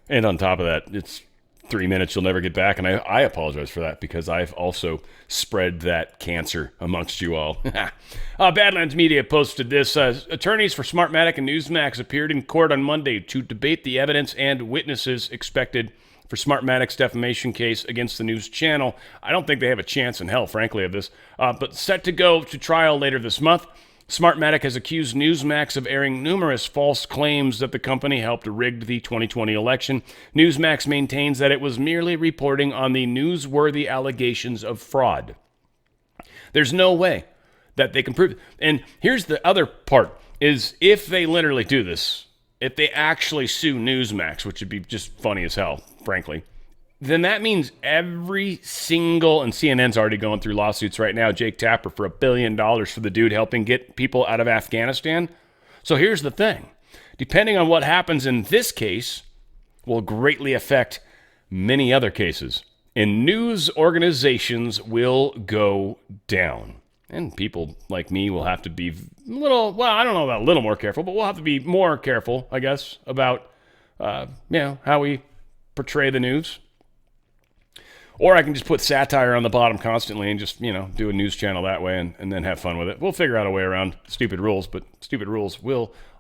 And on top of that, it's 3 minutes you'll never get back, and I apologize for that because I've also spread that cancer amongst you all. Badlands Media posted this. Attorneys for Smartmatic and Newsmax appeared in court on Monday to debate the evidence and witnesses expected for Smartmatic's defamation case against the news channel. I don't think they have a chance in hell, frankly, of this, but set to go to trial later this month. Smartmatic has accused Newsmax of airing numerous false claims that the company helped rig the 2020 election. Newsmax maintains that it was merely reporting on the newsworthy allegations of fraud. There's no way that they can prove it. And here's the other part, is if they literally do this, if they actually sue Newsmax, which would be just funny as hell, frankly, then that means every single, and CNN's already going through lawsuits right now, Jake Tapper for $1 billion for the dude helping get people out of Afghanistan. So here's the thing. Depending on what happens in this case will greatly affect many other cases. And news organizations will go down. And people like me will have to be a little, well, I don't know about a little more careful, but we'll have to be more careful, I guess, about, how we portray the news. Or I can just put satire on the bottom constantly and just, do a news channel that way and then have fun with it. We'll figure out a way around stupid rules, but stupid rules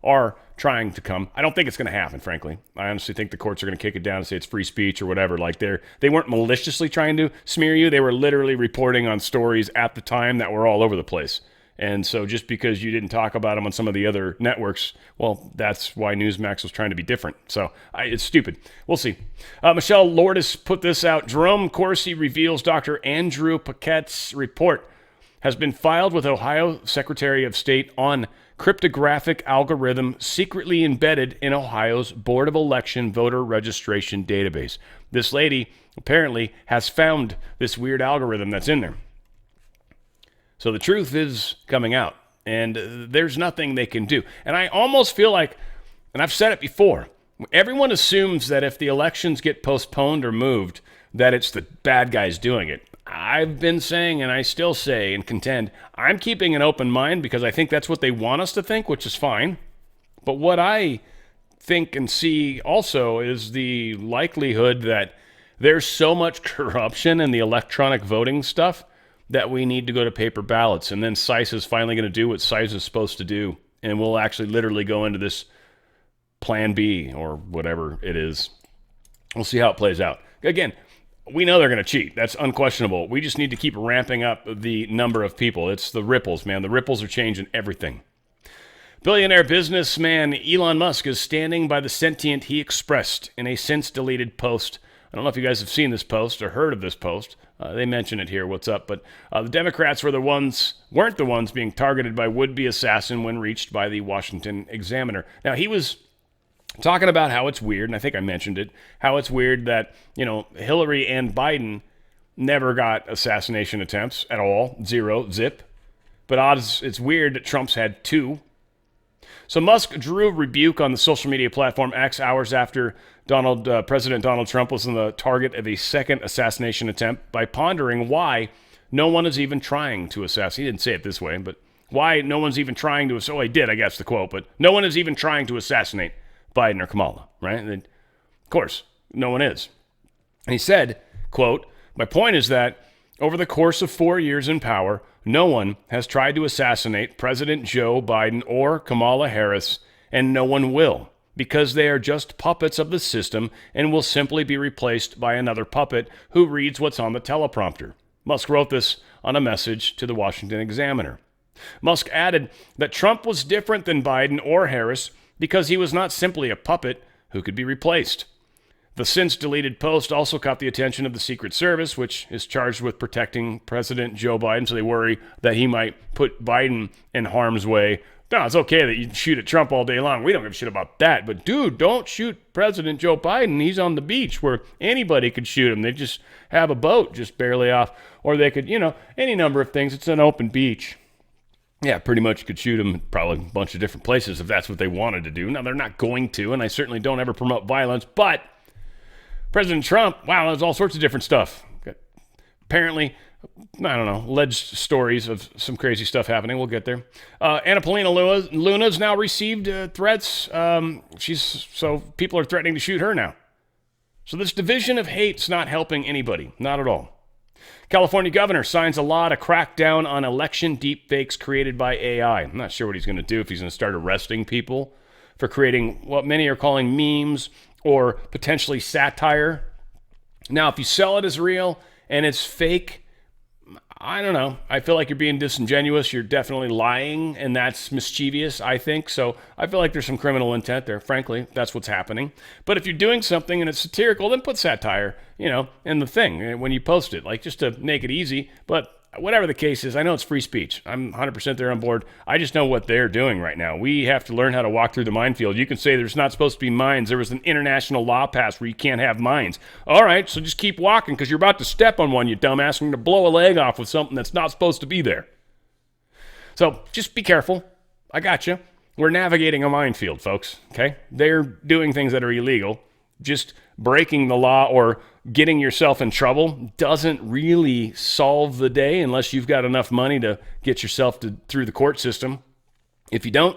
are trying to come. I don't think it's going to happen, frankly. I honestly think the courts are going to kick it down and say it's free speech or whatever. Like they weren't maliciously trying to smear you. They were literally reporting on stories at the time that were all over the place. And so just because you didn't talk about them on some of the other networks, well, that's why Newsmax was trying to be different. So it's stupid. We'll see. Michelle Lourdes put this out. Jerome Corsi reveals Dr. Andrew Paquette's report has been filed with Ohio Secretary of State on cryptographic algorithm secretly embedded in Ohio's Board of Election voter registration database. This lady apparently has found this weird algorithm that's in there. So the truth is coming out, and there's nothing they can do. And I almost feel like, and I've said it before, everyone assumes that if the elections get postponed or moved, that it's the bad guys doing it. I've been saying, and I still say and contend, I'm keeping an open mind because I think that's what they want us to think, which is fine. But what I think and see also is the likelihood that there's so much corruption in the electronic voting stuff that we need to go to paper ballots. And then SICE is finally going to do what SICE is supposed to do. And we'll actually literally go into this plan B or whatever it is. We'll see how it plays out. Again, we know they're going to cheat. That's unquestionable. We just need to keep ramping up the number of people. It's the ripples, man. The ripples are changing everything. Billionaire businessman Elon Musk is standing by the sentient he expressed in a since-deleted post. I don't know if you guys have seen this post or heard of this post. They mention it here, what's up. But the Democrats weren't the ones being targeted by would-be assassin when reached by the Washington Examiner. Now, he was talking about how it's weird, and I think I mentioned it, how it's weird that, Hillary and Biden never got assassination attempts at all. 0, zip. But it's weird that Trump's had 2. So Musk drew a rebuke on the social media platform X hours after President Donald Trump was the target of a second assassination attempt by pondering why no one is even trying to assassinate. He didn't say it this way, but why no one's even trying to. So he did, I guess, the quote. But no one is even trying to assassinate Biden or Kamala, right? And of course, no one is. And he said, quote, "My point is that over the course of 4 years in power, no one has tried to assassinate President Joe Biden or Kamala Harris, and no one will, because they are just puppets of the system and will simply be replaced by another puppet who reads what's on the teleprompter." Musk wrote this on a message to the Washington Examiner. Musk added that Trump was different than Biden or Harris because he was not simply a puppet who could be replaced. The since-deleted post also caught the attention of the Secret Service, which is charged with protecting President Joe Biden, so they worry that he might put Biden in harm's way No, it's okay that you shoot at Trump all day long. We don't give a shit about that. But, dude, don't shoot President Joe Biden. He's on the beach where anybody could shoot him. They just have a boat just barely off. Or they could, any number of things. It's an open beach. Yeah, pretty much could shoot him probably a bunch of different places if that's what they wanted to do. Now, they're not going to, and I certainly don't ever promote violence. But President Trump, wow, there's all sorts of different stuff. Apparently, I don't know, alleged stories of some crazy stuff happening. We'll get there. Anna Paulina Luna's now received threats. So people are threatening to shoot her now. So this division of hate's not helping anybody. Not at all. California governor signs a law to crack down on election deepfakes created by AI. I'm not sure what he's going to do, if he's going to start arresting people for creating what many are calling memes or potentially satire. Now, if you sell it as real and it's fake, I don't know. I feel like you're being disingenuous. You're definitely lying, and that's mischievous, I think. So I feel like there's some criminal intent there. Frankly, that's what's happening. But if you're doing something and it's satirical, then put satire, in the thing when you post it, like just to make it easy. But whatever the case is, I know it's free speech. I'm 100% there on board. I just know what they're doing right now. We have to learn how to walk through the minefield. You can say there's not supposed to be mines. There was an international law passed where you can't have mines. All right, so just keep walking because you're about to step on one, you dumbass, and to blow a leg off with something that's not supposed to be there. So just be careful. I got you. We're navigating a minefield, folks, okay? They're doing things that are illegal. Just breaking the law or getting yourself in trouble doesn't really solve the day unless you've got enough money to get yourself through the court system. If you don't,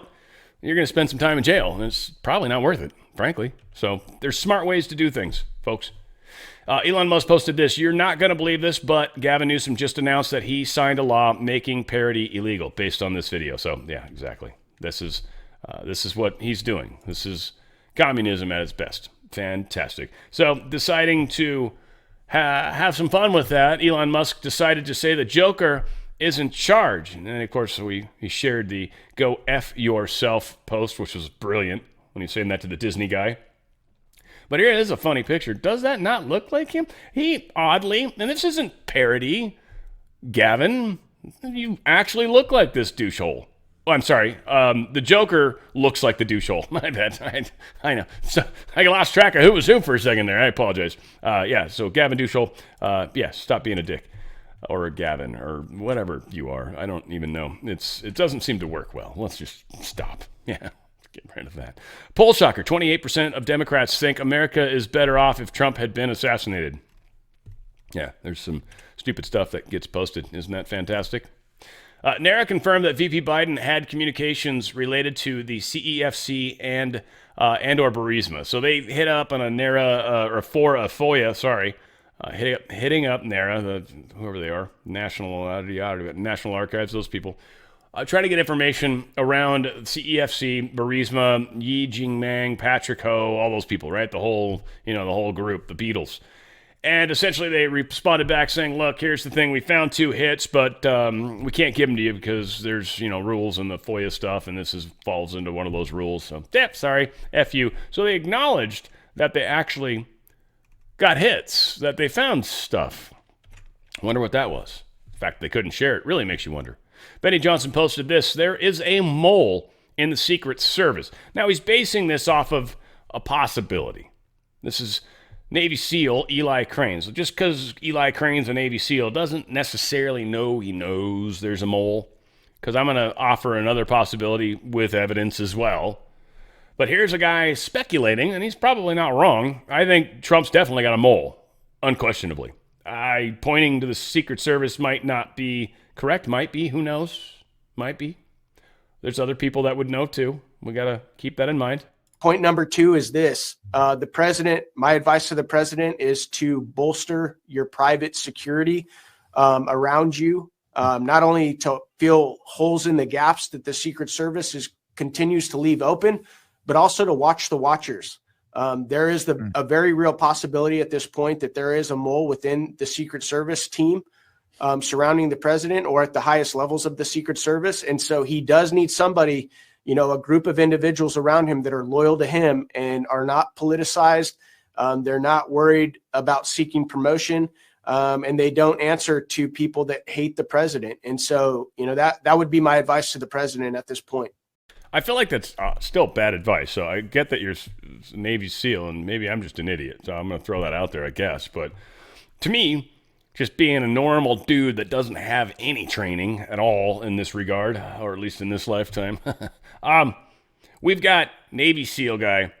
you're going to spend some time in jail, and it's probably not worth it, frankly. So there's smart ways to do things, folks. Elon Musk posted this. You're not going to believe this, but Gavin Newsom just announced that he signed a law making parody illegal based on this video. So, yeah, exactly. This is what he's doing. This is communism at its best. Fantastic. So deciding to have some fun with that, Elon Musk decided to say the Joker is in charge. And then, of course, he shared the "Go F Yourself" post, which was brilliant when he's saying that to the Disney guy. But here is a funny picture. Does that not look like him? He oddly, and this isn't parody, Gavin, you actually look like this douchehole. Oh, I'm sorry. The Joker looks like the douchehole. My bad. I know. So I lost track of who was who for a second there. I apologize. So Gavin douchehole. Stop being a dick. Or a Gavin, or whatever you are. I don't even know. It doesn't seem to work well. Let's just stop. Yeah, get rid of that. Poll shocker. 28% of Democrats think America is better off if Trump had been assassinated. Yeah, there's some stupid stuff that gets posted. Isn't that fantastic? NARA confirmed that VP Biden had communications related to the CEFC and or Burisma. So they hit up on a NARA, or for a FOIA, hitting up NARA, whoever they are, National Archives, those people, trying to get information around CEFC, Burisma, Yi Jingmang, Patrick Ho, all those people, right? The whole group, the Beatles. And essentially they responded back saying, look, here's the thing. We found 2 hits, but we can't give them to you because there's, rules in the FOIA stuff, and this falls into one of those rules. So, sorry, F you. So they acknowledged that they actually got hits, that they found stuff. Wonder what that was. The fact they couldn't share it really makes you wonder. Benny Johnson posted this. There is a mole in the Secret Service. Now, he's basing this off of a possibility. This is Navy SEAL Eli Crane. So just because Eli Crane's a Navy SEAL doesn't necessarily know he knows there's a mole, because I'm going to offer another possibility with evidence as well. But here's a guy speculating, and he's probably not wrong. I think Trump's definitely got a mole, unquestionably. Pointing to the Secret Service might not be correct. Might be. Who knows? Might be. There's other people that would know, too. We got to keep that in mind. Point number 2 is this. The president, my advice to the president is to bolster your private security around you, not only to fill holes in the gaps that the Secret Service continues to leave open, but also to watch the watchers. There is a very real possibility at this point that there is a mole within the Secret Service team surrounding the president or at the highest levels of the Secret Service. And so he does need somebody, a group of individuals around him that are loyal to him and are not politicized. They're not worried about seeking promotion, and they don't answer to people that hate the president. And so, that would be my advice to the president at this point. I feel like that's still bad advice. So I get that you're a Navy SEAL, and maybe I'm just an idiot. So I'm going to throw that out there, I guess. But to me, just being a normal dude that doesn't have any training at all in this regard, or at least in this lifetime, we've got Navy SEAL guy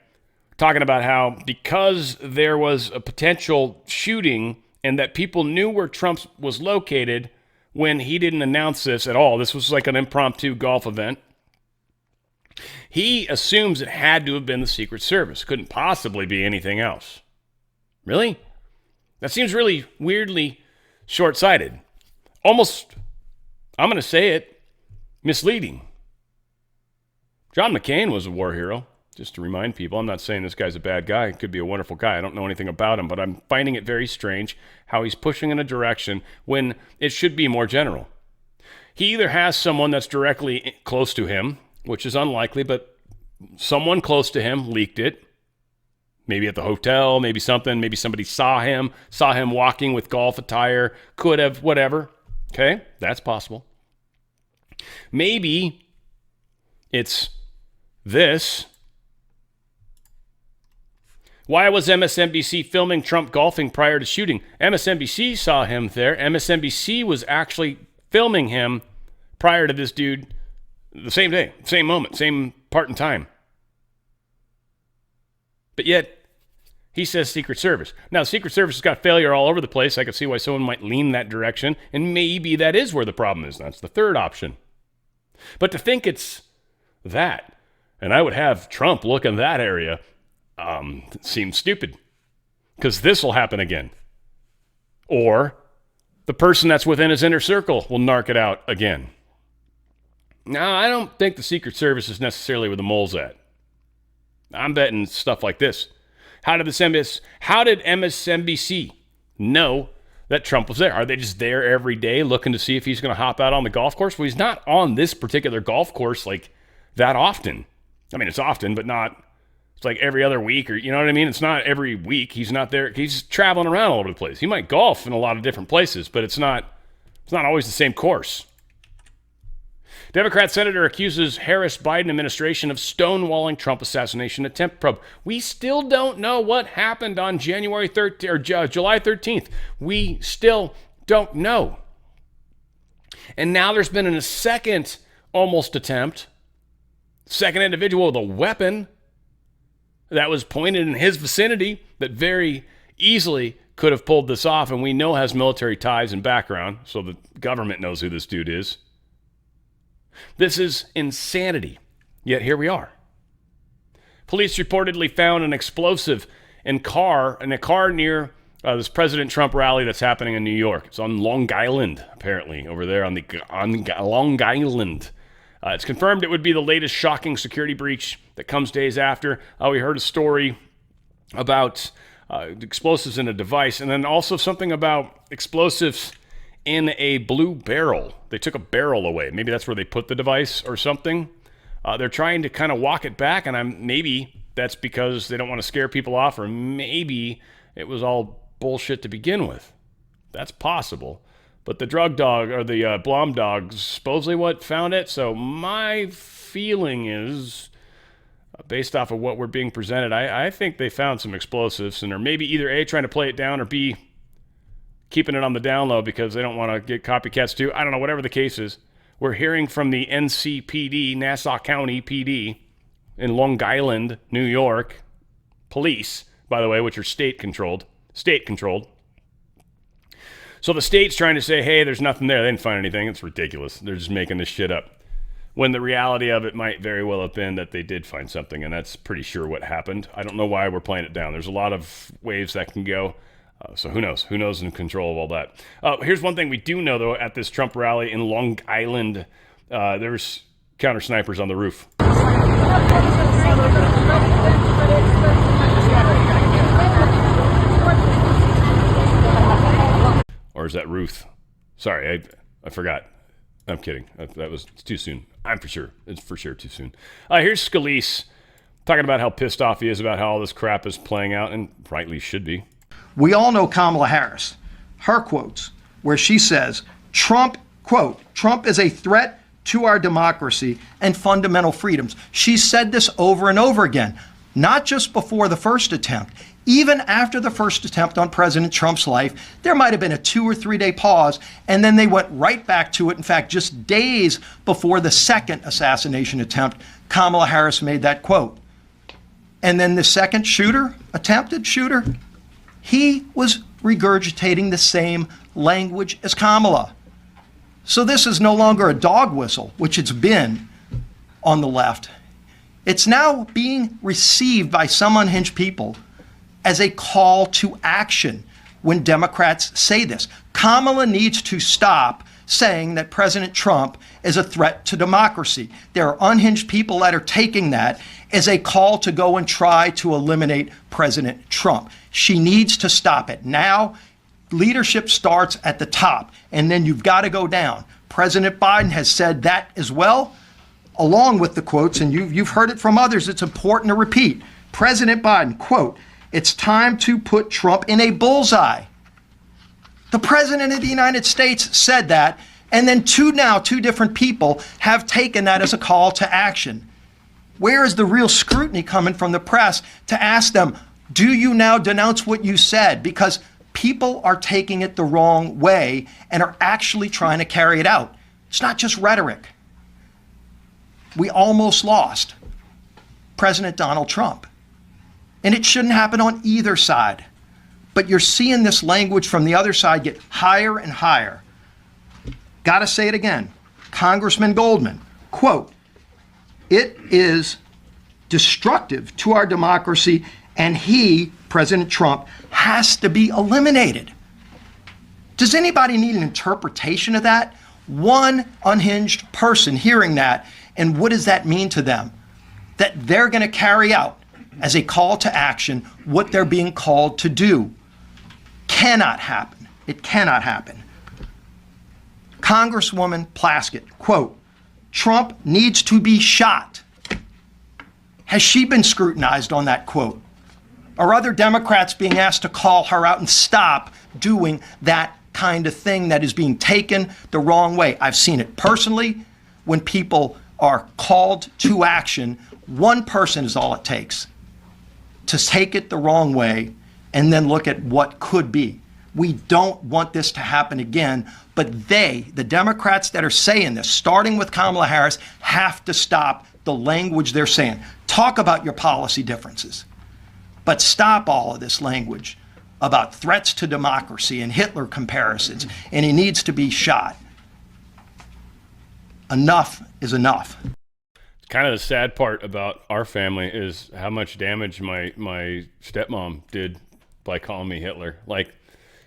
talking about how because there was a potential shooting and that people knew where Trump was located when he didn't announce this at all. This was like an impromptu golf event. He assumes it had to have been the Secret Service. Couldn't possibly be anything else. Really? That seems really weirdly short-sighted. Almost, I'm going to say it, misleading. John McCain was a war hero. Just to remind people, I'm not saying this guy's a bad guy. He could be a wonderful guy. I don't know anything about him, but I'm finding it very strange how he's pushing in a direction when it should be more general. He either has someone that's directly close to him, which is unlikely, but someone close to him leaked it. Maybe at the hotel, maybe something. Maybe somebody saw him walking with golf attire, could have, whatever. Okay, that's possible. Maybe it's this. Why was MSNBC filming Trump golfing prior to shooting? MSNBC saw him there. MSNBC was actually filming him prior to this dude the same day, same moment, same part in time. But yet, he says Secret Service. Now, Secret Service has got failure all over the place. I can see why someone might lean that direction, and maybe that is where the problem is. That's the third option. But to think it's that, and I would have Trump look in that area, seems stupid, because this will happen again. Or the person that's within his inner circle will narc it out again. Now, I don't think the Secret Service is necessarily where the mole's at. I'm betting stuff like this. How did MSNBC know that Trump was there? Are they just there every day looking to see if he's going to hop out on the golf course? Well, he's not on this particular golf course like that often. I mean, it's often, but not... It's like every other week, or you know what I mean? It's not every week. He's not there. He's traveling around all over the place. He might golf in a lot of different places, but it's not always the same course. Democrat senator accuses Harris-Biden administration of stonewalling Trump assassination attempt probe. We still don't know what happened on July 13th. We still don't know. And now there's been a second almost attempt, second individual with a weapon that was pointed in his vicinity that very easily could have pulled this off, and we know has military ties and background, so the government knows who this dude is. This is insanity, yet here we are. Police reportedly found an explosive in a car near this President Trump rally that's happening in New York. It's on Long Island, apparently, over there on Long Island. It's confirmed it would be the latest shocking security breach that comes days after. We heard a story about explosives in a device, and then also something about explosives in a blue barrel. They took a barrel away. Maybe that's where they put the device or something. They're trying to kind of walk it back, and maybe that's because they don't want to scare people off, or maybe it was all bullshit to begin with. That's possible. But the drug dog, or the Blom dog, is supposedly what found it. So my feeling is, based off of what we're being presented, I think they found some explosives and are maybe either A, trying to play it down, or B, keeping it on the down low because they don't want to get copycats too. I don't know, whatever the case is. We're hearing from the NCPD, Nassau County PD, in Long Island, New York, police, by the way, which are state-controlled. So the state's trying to say, hey, there's nothing there. They didn't find anything. It's ridiculous. They're just making this shit up. When the reality of it might very well have been that they did find something, and that's pretty sure what happened. I don't know why we're playing it down. There's a lot of ways that can go. So who knows? Who knows in control of all that? Here's one thing we do know, though, at this Trump rally in Long Island, there's counter snipers on the roof. Or is that Ruth? Sorry, I forgot. I'm kidding. That was too soon. It's for sure too soon. Here's Scalise talking about how pissed off he is about how all this crap is playing out, and rightly should be. We all know Kamala Harris. Her quotes, where she says, Trump, quote, Trump is a threat to our democracy and fundamental freedoms. She said this over and over again, not just before the first attempt. Even after the first attempt on President Trump's life, there might have been a 2 or 3 day pause, and then they went right back to it. In fact, just days before the second assassination attempt, Kamala Harris made that quote. And then the second attempted shooter, he was regurgitating the same language as Kamala. So this is no longer a dog whistle, which it's been on the left. It's now being received by some unhinged people as a call to action when Democrats say this. Kamala needs to stop saying that President Trump is a threat to democracy. There are unhinged people that are taking that as a call to go and try to eliminate President Trump. She needs to stop it. Now, leadership starts at the top, and then you've got to go down. President Biden has said that as well, along with the quotes, and you've heard it from others. It's important to repeat. President Biden, quote, "It's time to put Trump in a bullseye." The President of the United States said that, and then two different people have taken that as a call to action. Where is the real scrutiny coming from the press to ask them, do you now denounce what you said? Because people are taking it the wrong way and are actually trying to carry it out. It's not just rhetoric. We almost lost President Donald Trump. And it shouldn't happen on either side. But you're seeing this language from the other side get higher and higher. Gotta say it again. Congressman Goldman, quote, "It is destructive to our democracy, and he, President Trump, has to be eliminated." Does anybody need an interpretation of that? One unhinged person hearing that, and what does that mean to them? That they're going to carry out as a call to action what they're being called to do. Cannot happen. It cannot happen. Congresswoman Plaskett, quote, "Trump needs to be shot." Has she been scrutinized on that quote? Are other Democrats being asked to call her out and stop doing that kind of thing that is being taken the wrong way? I've seen it personally. When people are called to action, one person is all it takes to take it the wrong way and then look at what could be. We don't want this to happen again, but the Democrats that are saying this, starting with Kamala Harris, have to stop the language they're saying. Talk about your policy differences, but stop all of this language about threats to democracy and Hitler comparisons, and he needs to be shot. Enough is enough. Kind of the sad part about our family is how much damage my stepmom did by calling me Hitler. Like,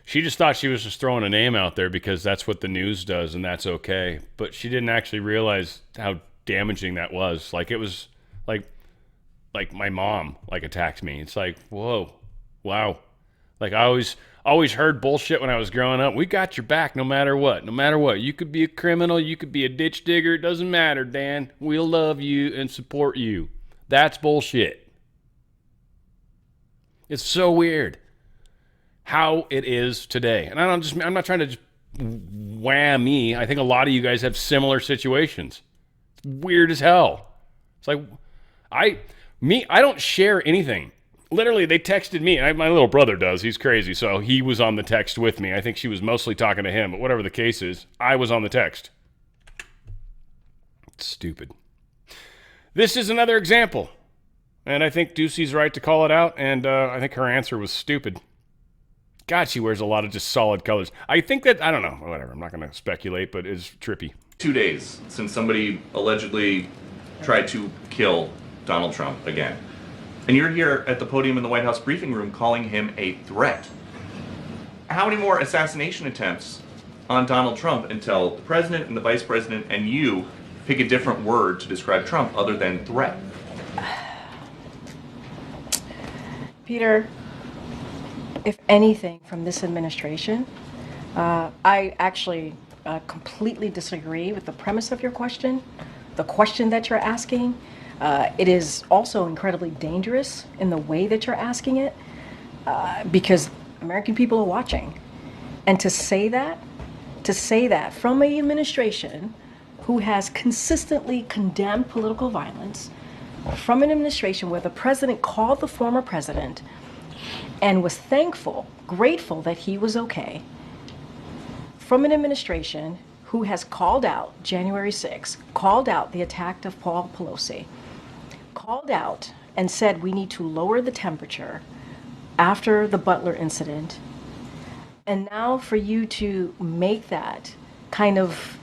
she just thought she was just throwing a name out there because that's what the news does and that's okay. But she didn't actually realize how damaging that was. Like, it was like my mom attacked me. It's like, whoa, wow. Like, I always heard bullshit when I was growing up. We got your back no matter what. No matter what. You could be a criminal. You could be a ditch digger. It doesn't matter, Dan. We'll love you and support you. That's bullshit. It's so weird how it is today. And I'm not trying to just wham me. I think a lot of you guys have similar situations. It's weird as hell. It's like, I don't share anything. Literally, they texted me. My little brother does. He's crazy. So he was on the text with me. I think she was mostly talking to him. But whatever the case is, I was on the text. It's stupid. This is another example. And I think Ducey's right to call it out. And I think her answer was stupid. God, she wears a lot of just solid colors. I think that, I don't know, whatever. I'm not going to speculate, but it's trippy. 2 days since somebody allegedly tried to kill Donald Trump again. And you're here at the podium in the White House briefing room calling him a threat. How many more assassination attempts on Donald Trump until the president and the vice president and you pick a different word to describe Trump other than threat? Peter, if anything from this administration, I actually completely disagree with the premise of your question, the question that you're asking. It is also incredibly dangerous in the way that you're asking it, because American people are watching. And to say that from an administration who has consistently condemned political violence from an administration where the president called the former president and was thankful, grateful that he was okay, from an administration who has called out January 6th, called out the attack of Paul Pelosi, called out and said we need to lower the temperature after the Butler incident, and now for you to make that kind of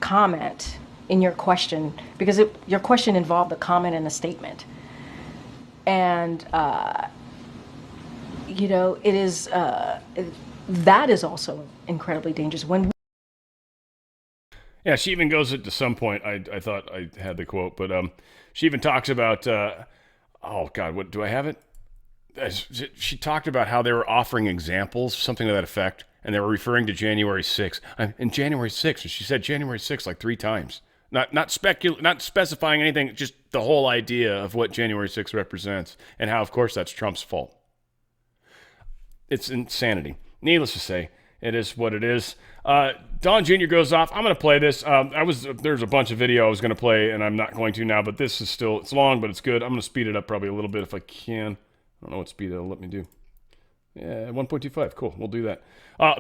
comment in your question, because your question involved a comment and a statement. And, you know, it is, that is also incredibly dangerous. Yeah, she even goes into some point, I thought I had the quote, but she even talks about, oh God, what do I have it? She talked about how they were offering examples, something to that effect, and they were referring to January 6th. And January 6th, and she said January 6th like 3 times. Not specifying anything, just the whole idea of what January 6th represents, and how, of course, that's Trump's fault. It's insanity. Needless to say, it is what it is. Don Jr. goes off. I'm going to play this. There's a bunch of video I was going to play, and I'm not going to now, but this is still, it's long, but it's good. I'm going to speed it up probably a little bit if I can. I don't know what speed it'll let me do. Yeah, 1.25. Cool. We'll do that.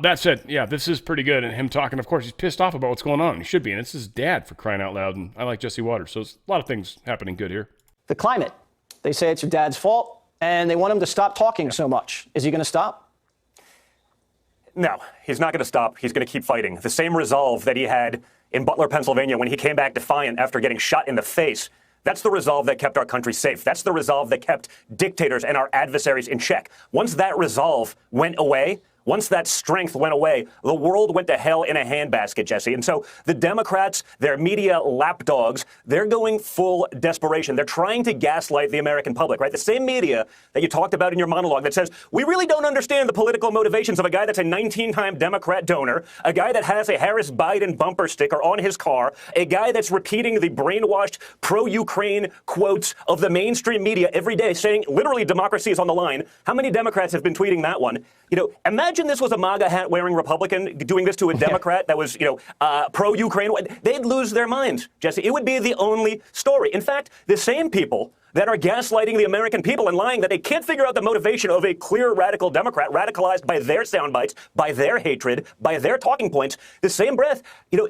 That said, yeah, this is pretty good. And him talking, of course, he's pissed off about what's going on. He should be. And it's his dad, for crying out loud. And I like Jesse Waters. So there's a lot of things happening good here. The climate. They say it's your dad's fault, and they want him to stop talking so much. Is he going to stop? No, he's not going to stop. He's going to keep fighting. The same resolve that he had in Butler, Pennsylvania, when he came back defiant after getting shot in the face. That's the resolve that kept our country safe. That's the resolve that kept dictators and our adversaries in check. Once that resolve went away, once that strength went away, the world went to hell in a handbasket, Jesse. And so the Democrats, their media lapdogs, they're going full desperation. They're trying to gaslight the American public, right? The same media that you talked about in your monologue that says, we really don't understand the political motivations of a guy that's a 19-time Democrat donor, a guy that has a Harris Biden bumper sticker on his car, a guy that's repeating the brainwashed pro-Ukraine quotes of the mainstream media every day saying literally democracy is on the line. How many Democrats have been tweeting that one? You know, imagine this was a MAGA hat wearing Republican doing this to a Democrat that was, pro-Ukraine. They'd lose their minds, Jesse. It would be the only story. In fact, the same people that are gaslighting the American people and lying that they can't figure out the motivation of a clear radical Democrat radicalized by their sound bites, by their hatred, by their talking points, the same breath,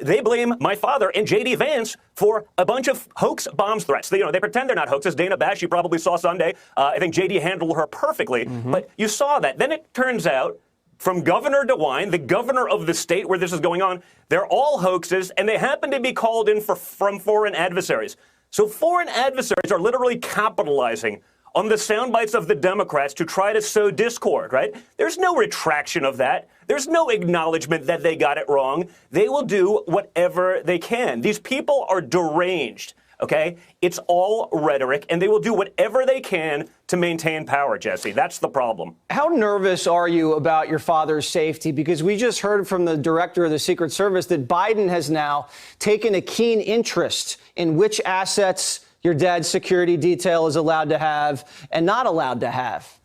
they blame my father and J.D. Vance for a bunch of hoax bombs threats. They pretend they're not hoaxes. Dana Bash, you probably saw Sunday. I think J.D. handled her perfectly. But you saw that. Then it turns out, from Governor DeWine, the governor of the state where this is going on, they're all hoaxes, and they happen to be called in from foreign adversaries. So foreign adversaries are literally capitalizing on the sound bites of the Democrats to try to sow discord, right? There's no retraction of that. There's no acknowledgement that they got it wrong. They will do whatever they can. These people are deranged, okay? It's all rhetoric, and they will do whatever they can to maintain power, Jesse. That's the problem. How nervous are you about your father's safety? Because we just heard from the director of the Secret Service that Biden has now taken a keen interest in which assets your dad's security detail is allowed to have and not allowed to have.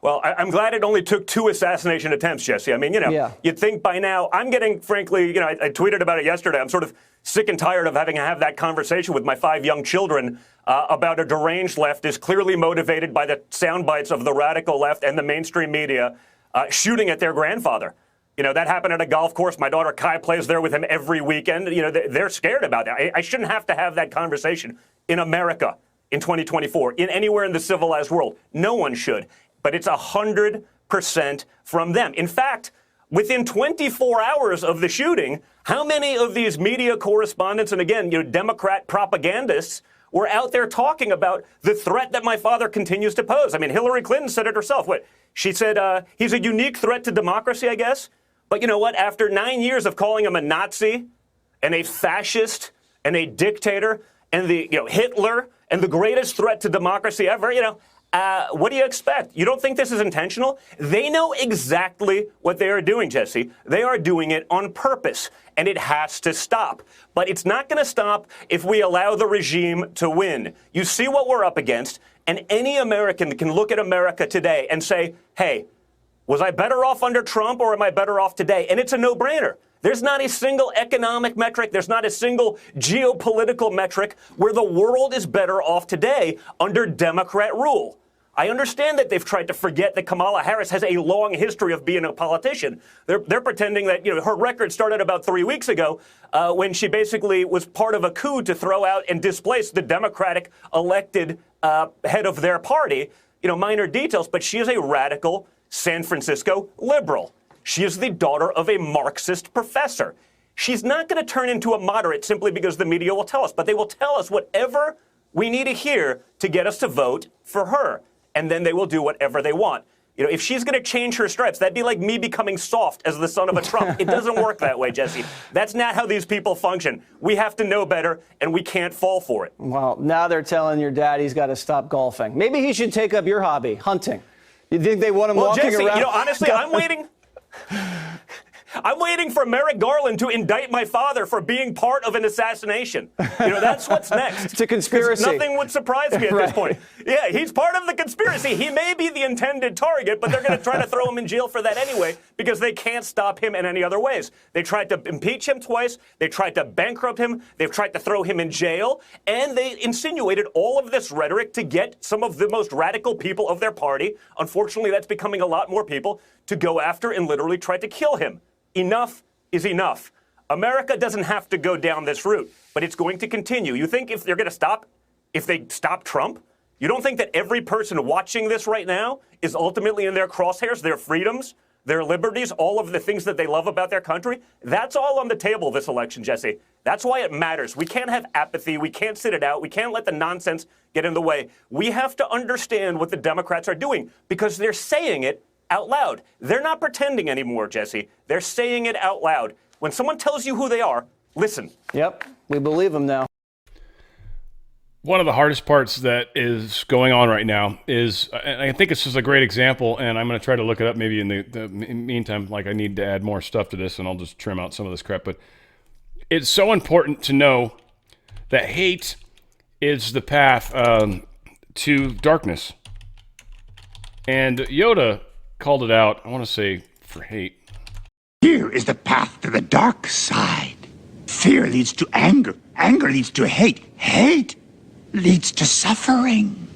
Well, I'm glad it only took 2 assassination attempts, Jesse. I mean, you'd think by now, I'm getting, frankly, I tweeted about it yesterday. I'm sort of sick and tired of having to have that conversation with my 5 young children about a deranged left is clearly motivated by the sound bites of the radical left and the mainstream media shooting at their grandfather. That happened at a golf course. My daughter Kai plays there with him every weekend. They're scared about that. I shouldn't have to have that conversation in America in 2024, in anywhere in the civilized world. No one should. But it's 100% from them. In fact, within 24 hours of the shooting, how many of these media correspondents and, again, Democrat propagandists were out there talking about the threat that my father continues to pose? I mean, Hillary Clinton said it herself. She said he's a unique threat to democracy, I guess. But you know what? After 9 years of calling him a Nazi and a fascist and a dictator and the Hitler and the greatest threat to democracy ever, what do you expect? You don't think this is intentional? They know exactly what they are doing, Jesse. They are doing it on purpose, and it has to stop. But it's not going to stop if we allow the regime to win. You see what we're up against, and any American can look at America today and say, hey, was I better off under Trump or am I better off today? And it's a no-brainer. There's not a single economic metric. There's not a single geopolitical metric where the world is better off today under Democrat rule. I understand that they've tried to forget that Kamala Harris has a long history of being a politician. They're pretending that, her record started about 3 weeks ago when she basically was part of a coup to throw out and displace the Democratic elected head of their party. Minor details, but she is a radical San Francisco liberal. She is the daughter of a Marxist professor. She's not going to turn into a moderate simply because the media will tell us, but they will tell us whatever we need to hear to get us to vote for her. And then they will do whatever they want. If she's going to change her stripes, that'd be like me becoming soft as the son of a Trump. It doesn't work that way, Jesse. That's not how these people function. We have to know better, and we can't fall for it. Well, now they're telling your dad he's got to stop golfing. Maybe he should take up your hobby, hunting. You think they want him walking Jesse, around? Honestly, I'm waiting. I'm waiting for Merrick Garland to indict my father for being part of an assassination. That's what's next. It's a conspiracy. Nothing would surprise me at this point. Yeah, he's part of the conspiracy. He may be the intended target, but they're going to try to throw him in jail for that anyway because they can't stop him in any other ways. They tried to impeach him twice. They tried to bankrupt him. They've tried to throw him in jail. And they insinuated all of this rhetoric to get some of the most radical people of their party, unfortunately that's becoming a lot more people, to go after and literally try to kill him. Enough is enough. America doesn't have to go down this route, but it's going to continue. You think if they stop Trump, you don't think that every person watching this right now is ultimately in their crosshairs, their freedoms, their liberties, all of the things that they love about their country? That's all on the table this election, Jesse. That's why it matters. We can't have apathy. We can't sit it out. We can't let the nonsense get in the way. We have to understand what the Democrats are doing because they're saying it out loud. They're not pretending anymore, Jesse. They're saying it out loud. When someone tells you who they are, listen. Yep, we believe them now. One of the hardest parts that is going on right now is, and I think this is a great example, and I'm going to try to look it up maybe in the meantime, like I need to add more stuff to this, and I'll just trim out some of this crap, but it's so important to know that hate is the path to darkness. And Yoda called it out, I want to say, for hate. Fear is the path to the dark side. Fear leads to anger. Anger leads to hate. Hate leads to suffering.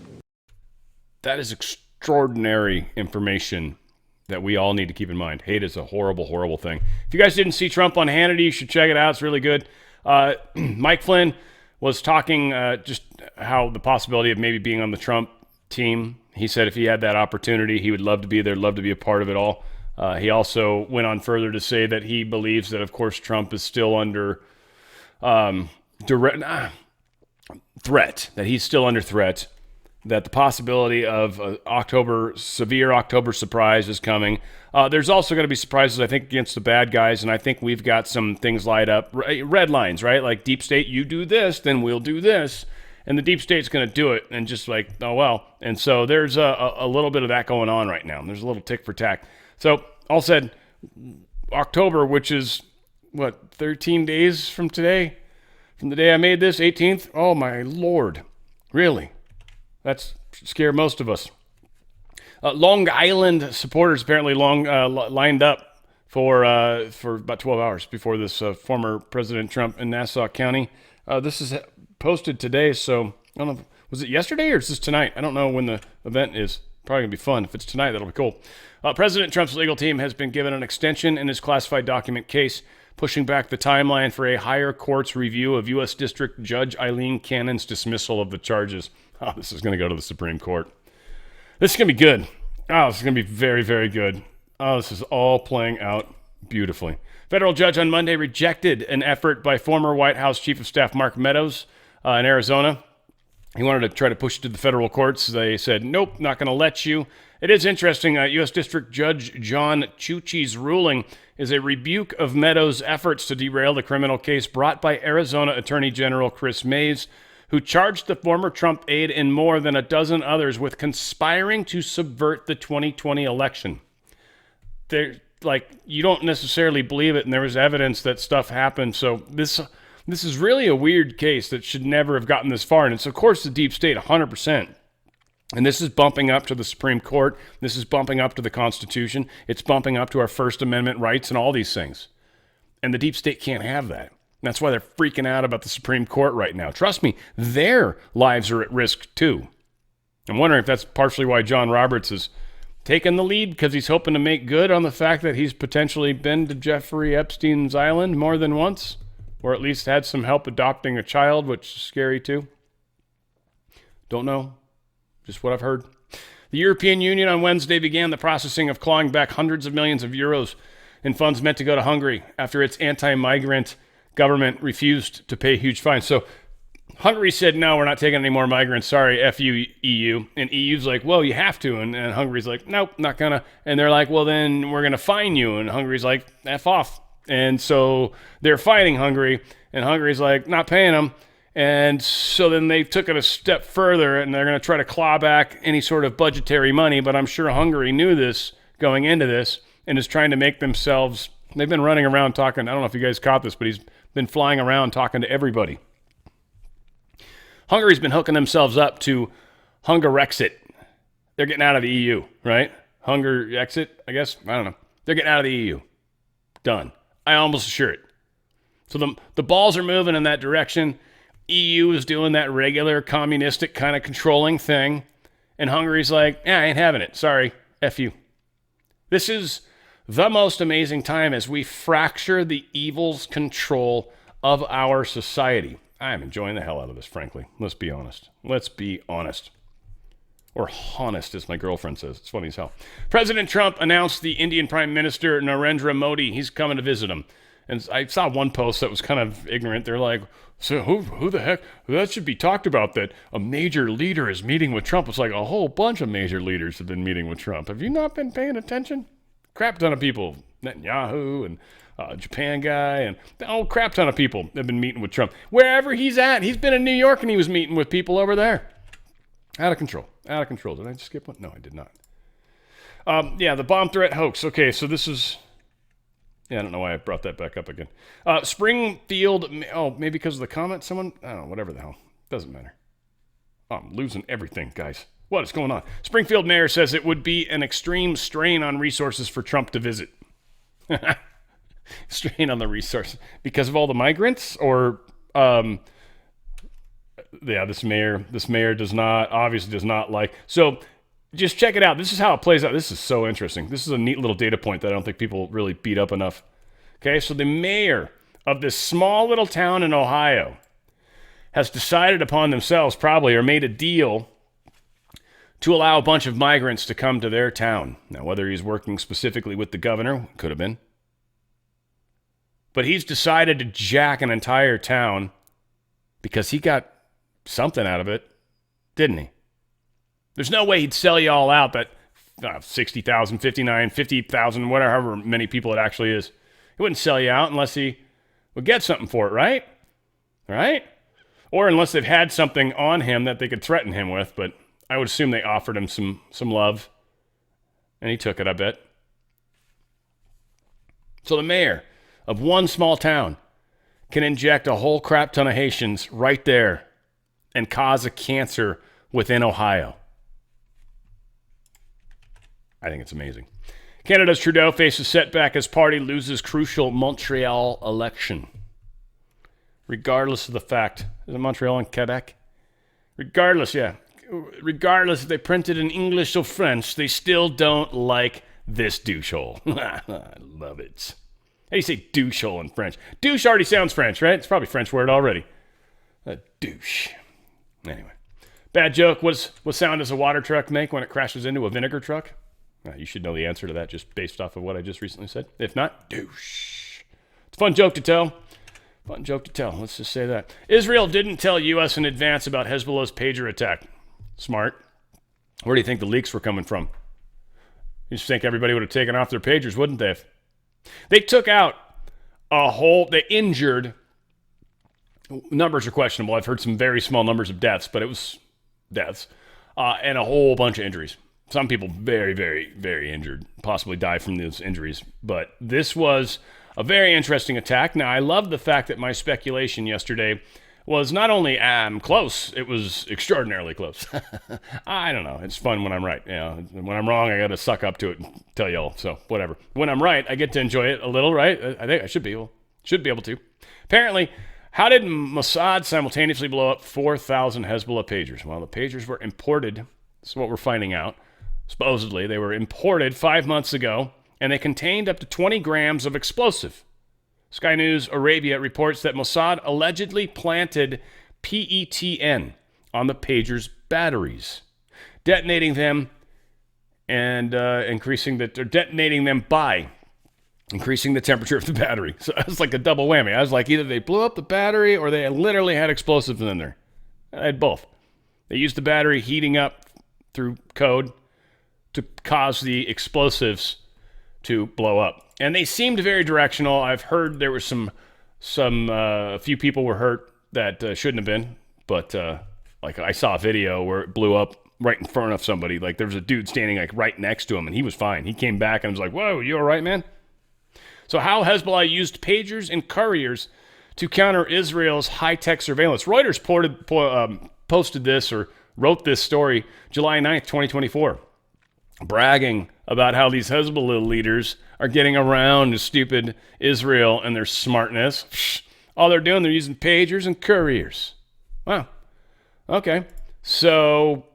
That is extraordinary information that we all need to keep in mind. Hate is a horrible, horrible thing. If you guys didn't see Trump on Hannity, you should check it out. It's really good. Mike Flynn was talking just how the possibility of maybe being on the Trump team. He said if he had that opportunity, he would love to be there, love to be a part of it all. He also went on further to say that he believes that, of course, Trump is still under threat, that he's still under threat, that the possibility of severe October surprise is coming. There's also going to be surprises, I think, against the bad guys, and I think we've got some things lined up. Red lines, right? Like deep state, you do this, then we'll do this. And the deep state's going to do it, and just like, oh, well. And so there's a little bit of that going on right now. There's a little tick for tack. So all said, October, which is, 13 days from today? From the day I made this, 18th? Oh, my Lord. Really? That's scare most of us. Long Island supporters apparently lined up for about 12 hours before this former President Trump in Nassau County. This is posted today, so I don't know. Was it yesterday or is this tonight? I don't know when the event is. Probably going to be fun. If it's tonight, that'll be cool. President Trump's legal team has been given an extension in his classified document case, pushing back the timeline for a higher court's review of U.S. District Judge Eileen Cannon's dismissal of the charges. Oh, this is going to go to the Supreme Court. This is going to be good. Oh, this is going to be very, very good. Oh, this is all playing out beautifully. Federal judge on Monday rejected an effort by former White House Chief of Staff Mark Meadows in Arizona. He wanted to try to push it to the federal courts. They said, nope, not going to let you. It is interesting. U.S. District Judge John Chuchi's ruling is a rebuke of Meadows' efforts to derail the criminal case brought by Arizona Attorney General Chris Mays, who charged the former Trump aide and more than a dozen others with conspiring to subvert the 2020 election. You don't necessarily believe it, and there was evidence that stuff happened. So this is really a weird case that should never have gotten this far. And it's, of course, the deep state, 100%. And this is bumping up to the Supreme Court. This is bumping up to the Constitution. It's bumping up to our First Amendment rights and all these things. And the deep state can't have that. That's why they're freaking out about the Supreme Court right now. Trust me, their lives are at risk too. I'm wondering if that's partially why John Roberts is taking the lead, because he's hoping to make good on the fact that he's potentially been to Jeffrey Epstein's island more than once, or at least had some help adopting a child, which is scary too. Don't know. Just what I've heard. The European Union on Wednesday began the processing of clawing back hundreds of millions of euros in funds meant to go to Hungary after its anti-migrant government refused to pay huge fines. So Hungary said, no, we're not taking any more migrants. Sorry, F you, EU. And EU's like, well, you have to. And Hungary's like, nope, not gonna. And they're like, well, then we're going to fine you. And Hungary's like, F off. And so they're fighting Hungary. And Hungary's like, not paying them. And so then they took it a step further, and they're going to try to claw back any sort of budgetary money. But I'm sure Hungary knew this going into this and is trying to make themselves, they've been running around talking, I don't know if you guys caught this, but he's been flying around talking to everybody. Hungary's been hooking themselves up to Hungarexit. They're getting out of the EU, right? Hungarexit, I guess? I don't know. They're getting out of the EU. Done. I almost assure it. So the balls are moving in that direction. EU is doing that regular communistic kind of controlling thing. And Hungary's like, I ain't having it. Sorry. F you. This is the most amazing time as we fracture the evil's control of our society. I'm enjoying the hell out of this, frankly. Let's be honest. Let's be honest. Or honest, as my girlfriend says. It's funny as hell. President Trump announced the Indian Prime Minister Narendra Modi. He's coming to visit him. And I saw one post that was kind of ignorant. They're like, so who the heck? That should be talked about, that a major leader is meeting with Trump. It's like a whole bunch of major leaders have been meeting with Trump. Have you not been paying attention? Crap ton of people. Netanyahu and Japan guy and a whole crap ton of people have been meeting with Trump. Wherever he's at, he's been in New York and he was meeting with people over there. Out of control. Out of control. Did I just skip one? No, I did not. The bomb threat hoax. Okay, so this is... I don't know why I brought that back up again. Springfield, maybe because of the comment someone? I don't know, whatever the hell. Doesn't matter. I'm losing everything, guys. What is going on? Springfield mayor says it would be an extreme strain on resources for Trump to visit. Strain on the resources. Because of all the migrants? Or, this mayor obviously does not like... So... Just check it out. This is how it plays out. This is so interesting. This is a neat little data point that I don't think people really beat up enough. Okay, so the mayor of this small little town in Ohio has decided upon themselves, probably, or made a deal to allow a bunch of migrants to come to their town. Now, whether he's working specifically with the governor, could have been. But he's decided to jack an entire town because he got something out of it, didn't he? There's no way he'd sell you all out that 60,000, 59, 50,000, whatever, however many people it actually is. He wouldn't sell you out unless he would get something for it, right? Right? Or unless they've had something on him that they could threaten him with, but I would assume they offered him some love, and he took it, I bet. So the mayor of one small town can inject a whole crap ton of Haitians right there and cause a cancer within Ohio. I think it's amazing. Canada's Trudeau faces setback as party loses crucial Montreal election. Regardless of the fact, is it Montreal and Quebec? Regardless if they printed in English or French, they still don't like this douchehole. I love it. How do you say douchehole in French? Douche already sounds French, right? It's probably a French word already. A douche. Anyway. Bad joke. What sound does a water truck make when it crashes into a vinegar truck? You should know the answer to that just based off of what I just recently said. If not, douche. It's a fun joke to tell. Let's just say that. Israel didn't tell U.S. in advance about Hezbollah's pager attack. Smart. Where do you think the leaks were coming from? You just think everybody would have taken off their pagers, wouldn't they? They took out they injured, numbers are questionable. I've heard some very small numbers of deaths, but it was deaths, and a whole bunch of injuries. Some people very, very, very injured, possibly die from those injuries. But this was a very interesting attack. Now, I love the fact that my speculation yesterday was not only close, it was extraordinarily close. I don't know. It's fun when I'm right. When I'm wrong, I got to suck up to it and tell y'all. So, whatever. When I'm right, I get to enjoy it a little, right? I think I should be. Well, Should be able to. Apparently, how did Mossad simultaneously blow up 4,000 Hezbollah pagers? Well, the pagers were imported. This is what we're finding out. Supposedly, they were imported 5 months ago, and they contained up to 20 grams of explosive. Sky News Arabia reports that Mossad allegedly planted PETN on the pager's batteries, detonating them and detonating them by increasing the temperature of the battery. So it was like a double whammy. I was like, either they blew up the battery or they literally had explosives in there. I had both. They used the battery heating up through code to cause the explosives to blow up. And they seemed very directional. I've heard there was a few people were hurt that shouldn't have been, but like I saw a video where it blew up right in front of somebody. Like there was a dude standing like right next to him, and he was fine. He came back and was like, "Whoa, you all right, man?" So how Hezbollah used pagers and couriers to counter Israel's high-tech surveillance. Reuters posted this or wrote this story July 9th, 2024, bragging about how these Hezbollah leaders are getting around stupid Israel and their smartness. All they're doing, they're using pagers and couriers. Wow. Okay. So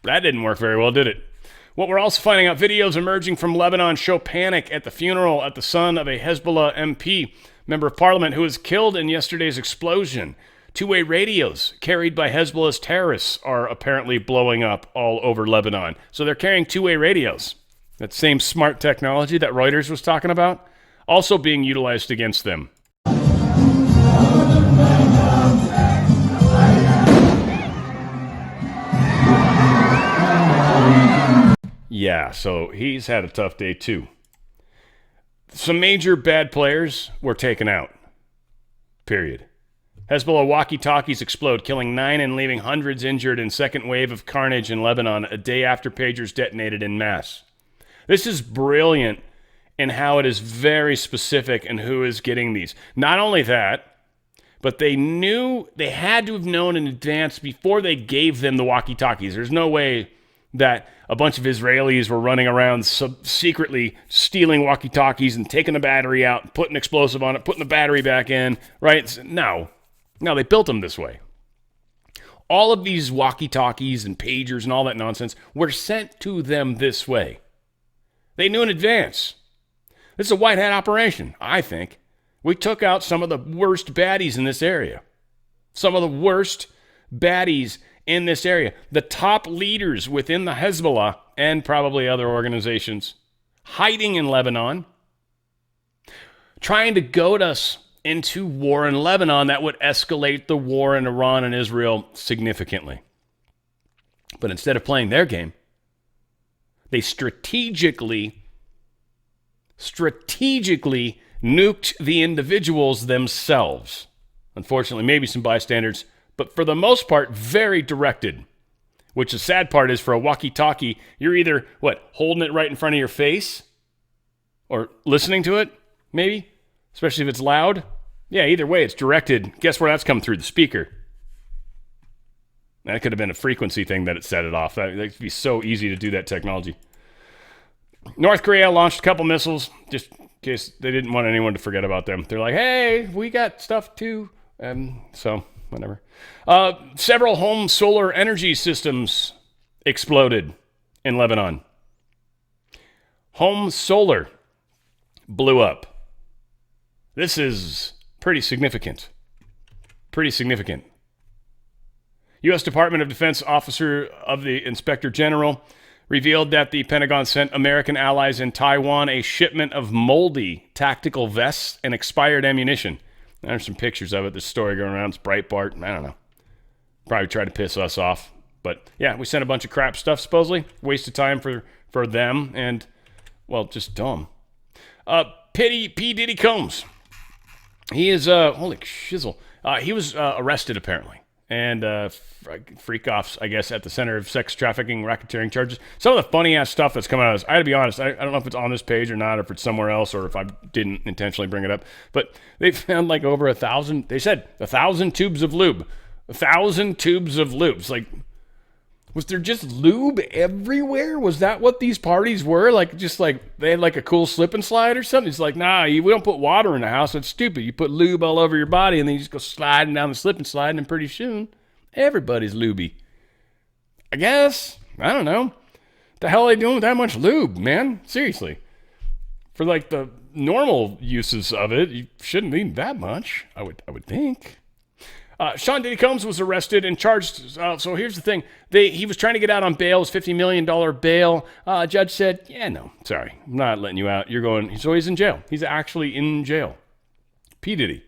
that didn't work very well, did it? What we're also finding out, videos emerging from Lebanon show panic at the funeral at the son of a Hezbollah MP, member of parliament, who was killed in yesterday's explosion. Two-way radios carried by Hezbollah's terrorists are apparently blowing up all over Lebanon. So they're carrying two-way radios. That same smart technology that Reuters was talking about, also being utilized against them. Yeah, so he's had a tough day too. Some major bad players were taken out. Period. Hezbollah walkie-talkies explode, killing 9 and leaving hundreds injured in second wave of carnage in Lebanon a day after pagers detonated en masse. This is brilliant in how it is very specific in who is getting these. Not only that, but they had to have known in advance before they gave them the walkie-talkies. There's no way that a bunch of Israelis were running around secretly stealing walkie-talkies and taking the battery out, putting explosive on it, putting the battery back in, right? No, they built them this way. All of these walkie-talkies and pagers and all that nonsense were sent to them this way. They knew in advance. This is a white hat operation, I think. We took out some of the worst baddies in this area. Some of the worst baddies in this area. The top leaders within the Hezbollah and probably other organizations hiding in Lebanon, trying to goad us into war in Lebanon that would escalate the war in Iran and Israel significantly. But instead of playing their game, they strategically nuked the individuals themselves. Unfortunately, maybe some bystanders, but for the most part, very directed. Which the sad part is, for a walkie-talkie, you're either, holding it right in front of your face? Or listening to it, maybe? Especially if it's loud? Yeah, either way, it's directed. Guess where that's come through? The speaker. That could have been a frequency thing that it set it off. That would be so easy to do that technology. North Korea launched a couple missiles, just in case they didn't want anyone to forget about them. They're like, hey, we got stuff too. So, whatever. Several home solar energy systems exploded in Lebanon. Home solar blew up. This is pretty significant. U.S. Department of Defense Officer of the Inspector General revealed that the Pentagon sent American allies in Taiwan a shipment of moldy tactical vests and expired ammunition. There's some pictures of it. This story going around. It's Breitbart. I don't know. Probably tried to piss us off. But yeah, we sent a bunch of crap stuff, supposedly. Waste of time for them and, well, just dumb. P. Diddy Combs. He is, holy shizzle. He was arrested, apparently. And freak-offs, I guess, at the center of sex trafficking, racketeering charges. Some of the funny-ass stuff that's coming out of this, I gotta be honest, I don't know if it's on this page or not, or if it's somewhere else, or if I didn't intentionally bring it up, but they found like over 1,000, they said 1,000 tubes of lube. 1,000 tubes of lubes. Like, Was there just lube everywhere? Was that what these parties were? Like, just like they had like a cool slip and slide or something? It's like, nah, we don't put water in the house. That's stupid. You put lube all over your body and then you just go sliding down the slip and slide, and pretty soon everybody's lubey. I guess. I don't know. The hell are they doing with that much lube, man? Seriously. For like the normal uses of it, you shouldn't need that much, I would think. Sean Diddy Combs was arrested and charged. So here's the thing. He was trying to get out on bail. It was $50 million bail. Judge said, yeah, no, sorry. I'm not letting you out. You're going. So he's in jail. He's actually in jail. P. Diddy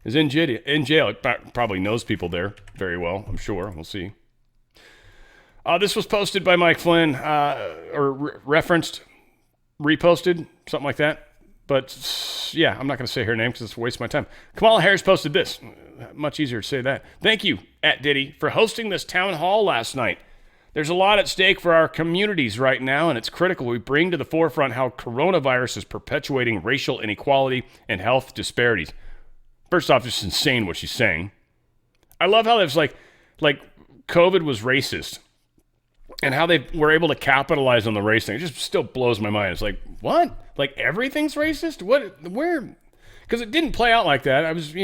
is in jail. Probably knows people there very well, I'm sure. We'll see. This was posted by Mike Flynn, or referenced, reposted, something like that. But yeah, I'm not going to say her name because it's a waste of my time. Kamala Harris posted this. Much easier to say that. Thank you, @Diddy, for hosting this town hall last night. There's a lot at stake for our communities right now, and it's critical we bring to the forefront how coronavirus is perpetuating racial inequality and health disparities. First off, just insane what she's saying. I love how there's like COVID was racist and how they were able to capitalize on the race thing. It just still blows my mind. It's like, what? Like everything's racist? What? Where? Because it didn't play out like that. I was,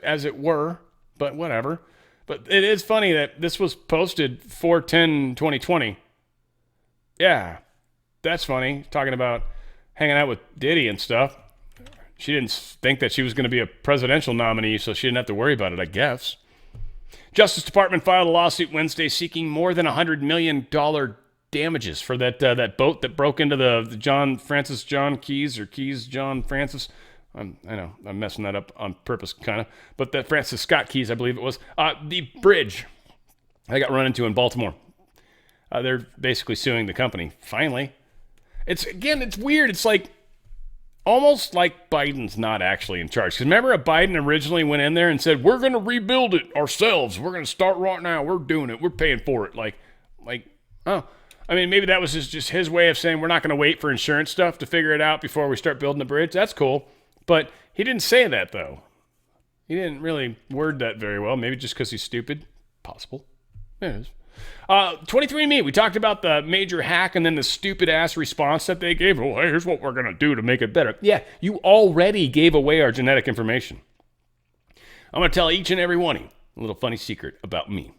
as it were, but whatever. But it is funny that this was posted 4/10/2020. Yeah, that's funny. Talking about hanging out with Diddy and stuff. She didn't think that she was going to be a presidential nominee, so she didn't have to worry about it, I guess. Justice Department filed a lawsuit Wednesday seeking more than $100 million damages for that boat that broke into the John Francis. I know I'm messing that up on purpose, kind of, but that Francis Scott Keys, I believe it was, the bridge I got run into in Baltimore. They're basically suing the company. Finally, it's weird. It's like almost like Biden's not actually in charge. Because remember, Biden originally went in there and said, "We're going to rebuild it ourselves. We're going to start right now. We're doing it. We're paying for it." Oh. I mean, maybe that was just his way of saying we're not going to wait for insurance stuff to figure it out before we start building the bridge. That's cool. But he didn't say that, though. He didn't really word that very well. Maybe just because he's stupid. Possible. It is. 23andMe, we talked about the major hack and then the stupid-ass response that they gave. Oh, hey, here's what we're going to do to make it better. Yeah, you already gave away our genetic information. I'm going to tell each and every one of you a little funny secret about me.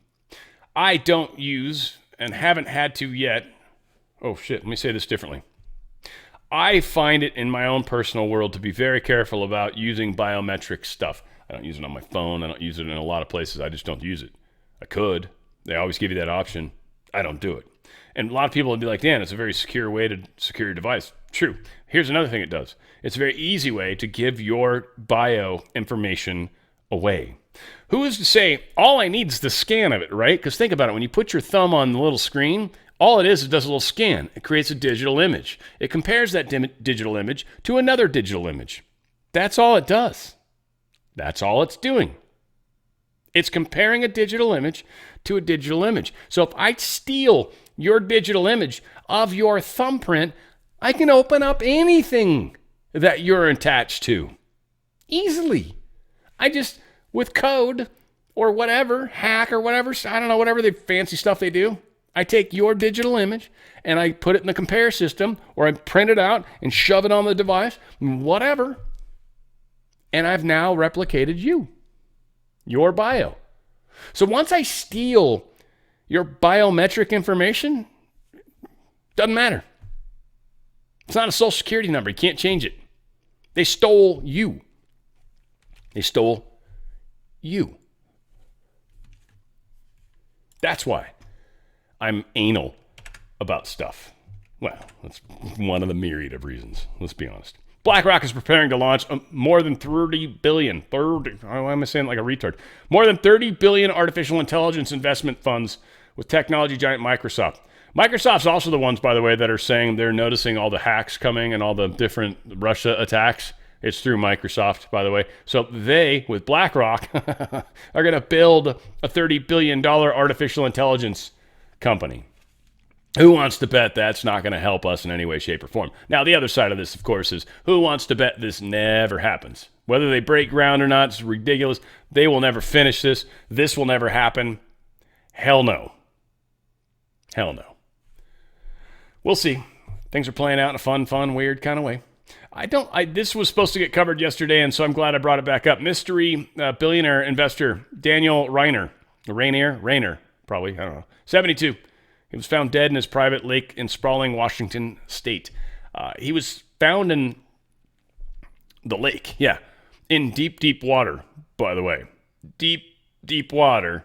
I don't use and haven't had to yet. Oh, shit, let me say this differently. I find it in my own personal world to be very careful about using biometric stuff. I don't use it on my phone. I don't use it in a lot of places. I just don't use it. I could. They always give you that option. I don't do it. And a lot of people would be like, Dan, it's a very secure way to secure your device. True. Here's another thing it does. It's a very easy way to give your bio information away. Who is to say all I need is the scan of it, right? Because think about it. When you put your thumb on the little screen, all it does a little scan. It creates a digital image. It compares that digital image to another digital image. That's all it does. That's all it's doing. It's comparing a digital image to a digital image. So if I steal your digital image of your thumbprint, I can open up anything that you're attached to easily. I just, with code or whatever, hack or whatever, I don't know, whatever the fancy stuff they do, I take your digital image and I put it in the compare system, or I print it out and shove it on the device, whatever. And I've now replicated you, your bio. So once I steal your biometric information, doesn't matter. It's not a social security number. You can't change it. They stole you. They stole you. That's why I'm anal about stuff. Well, that's one of the myriad of reasons. Let's be honest. BlackRock is preparing to launch more than 30 billion. Why am I saying like a retard? More than 30 billion artificial intelligence investment funds with technology giant Microsoft. Microsoft's also the ones, by the way, that are saying they're noticing all the hacks coming and all the different Russia attacks. It's through Microsoft, by the way. So they, with BlackRock, are going to build a $30 billion artificial intelligence company. Who wants to bet that's not going to help us in any way, shape, or form? Now, the other side of this, of course, is who wants to bet this never happens? Whether they break ground or not, it's ridiculous. They will never finish this. This will never happen. Hell no. Hell no. We'll see. Things are playing out in a fun, weird kind of way. This was supposed to get covered yesterday, and so I'm glad I brought it back up. Mystery billionaire investor Daniel Rainer, probably, I don't know, 72. He was found dead in his private lake in sprawling Washington state. He was found in the lake, in deep water, by the way. Deep water.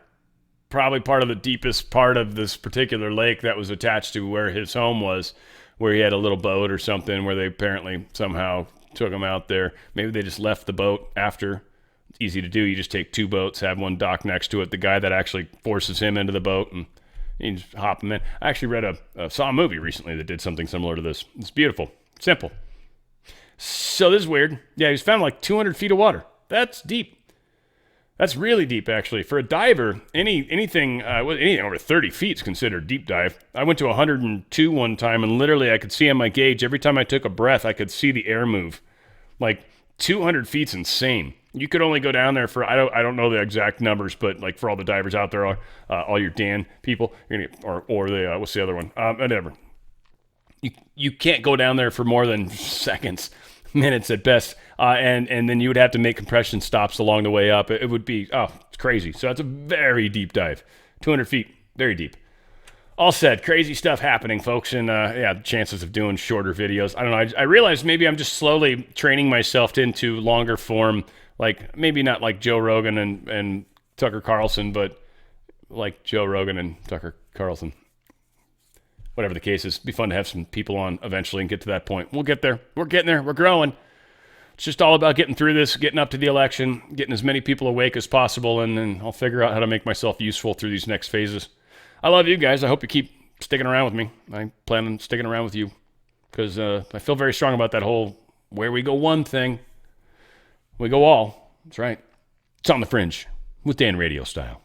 Probably part of the deepest part of this particular lake that was attached to where his home was, where he had a little boat or something where they apparently somehow took him out there. Maybe they just left the boat after. It's easy to do. You just take two boats, have one dock next to it. The guy that actually forces him into the boat, and you just hop him in. I actually saw a movie recently that did something similar to this. It's beautiful. Simple. So this is weird. Yeah, he was found like 200 feet of water. That's deep. That's really deep, actually. For a diver, anything over 30 feet is considered deep dive. I went to 102 one time, and literally I could see on my gauge, every time I took a breath, I could see the air move. Like 200 feet's insane. You could only go down there for, I don't know the exact numbers, but like for all the divers out there, all your Dan people, or the, what's the other one? Whatever. You can't go down there for more than seconds, minutes at best. And then you would have to make compression stops along the way up. It would be, it's crazy. So that's a very deep dive. 200 feet, very deep. All said, crazy stuff happening, folks. And the chances of doing shorter videos. I don't know. I realize maybe I'm just slowly training myself into longer form, like maybe not like Joe Rogan and Tucker Carlson, but like Joe Rogan and Tucker Carlson. Whatever the case is, it'd be fun to have some people on eventually and get to that point. We'll get there. We're getting there. We're growing. It's just all about getting through this, getting up to the election, getting as many people awake as possible, and then I'll figure out how to make myself useful through these next phases. I love you guys. I hope you keep sticking around with me. I plan on sticking around with you because I feel very strong about that whole where we go one thing. We go all. That's right. It's On the Fringe with Dan Radio Style.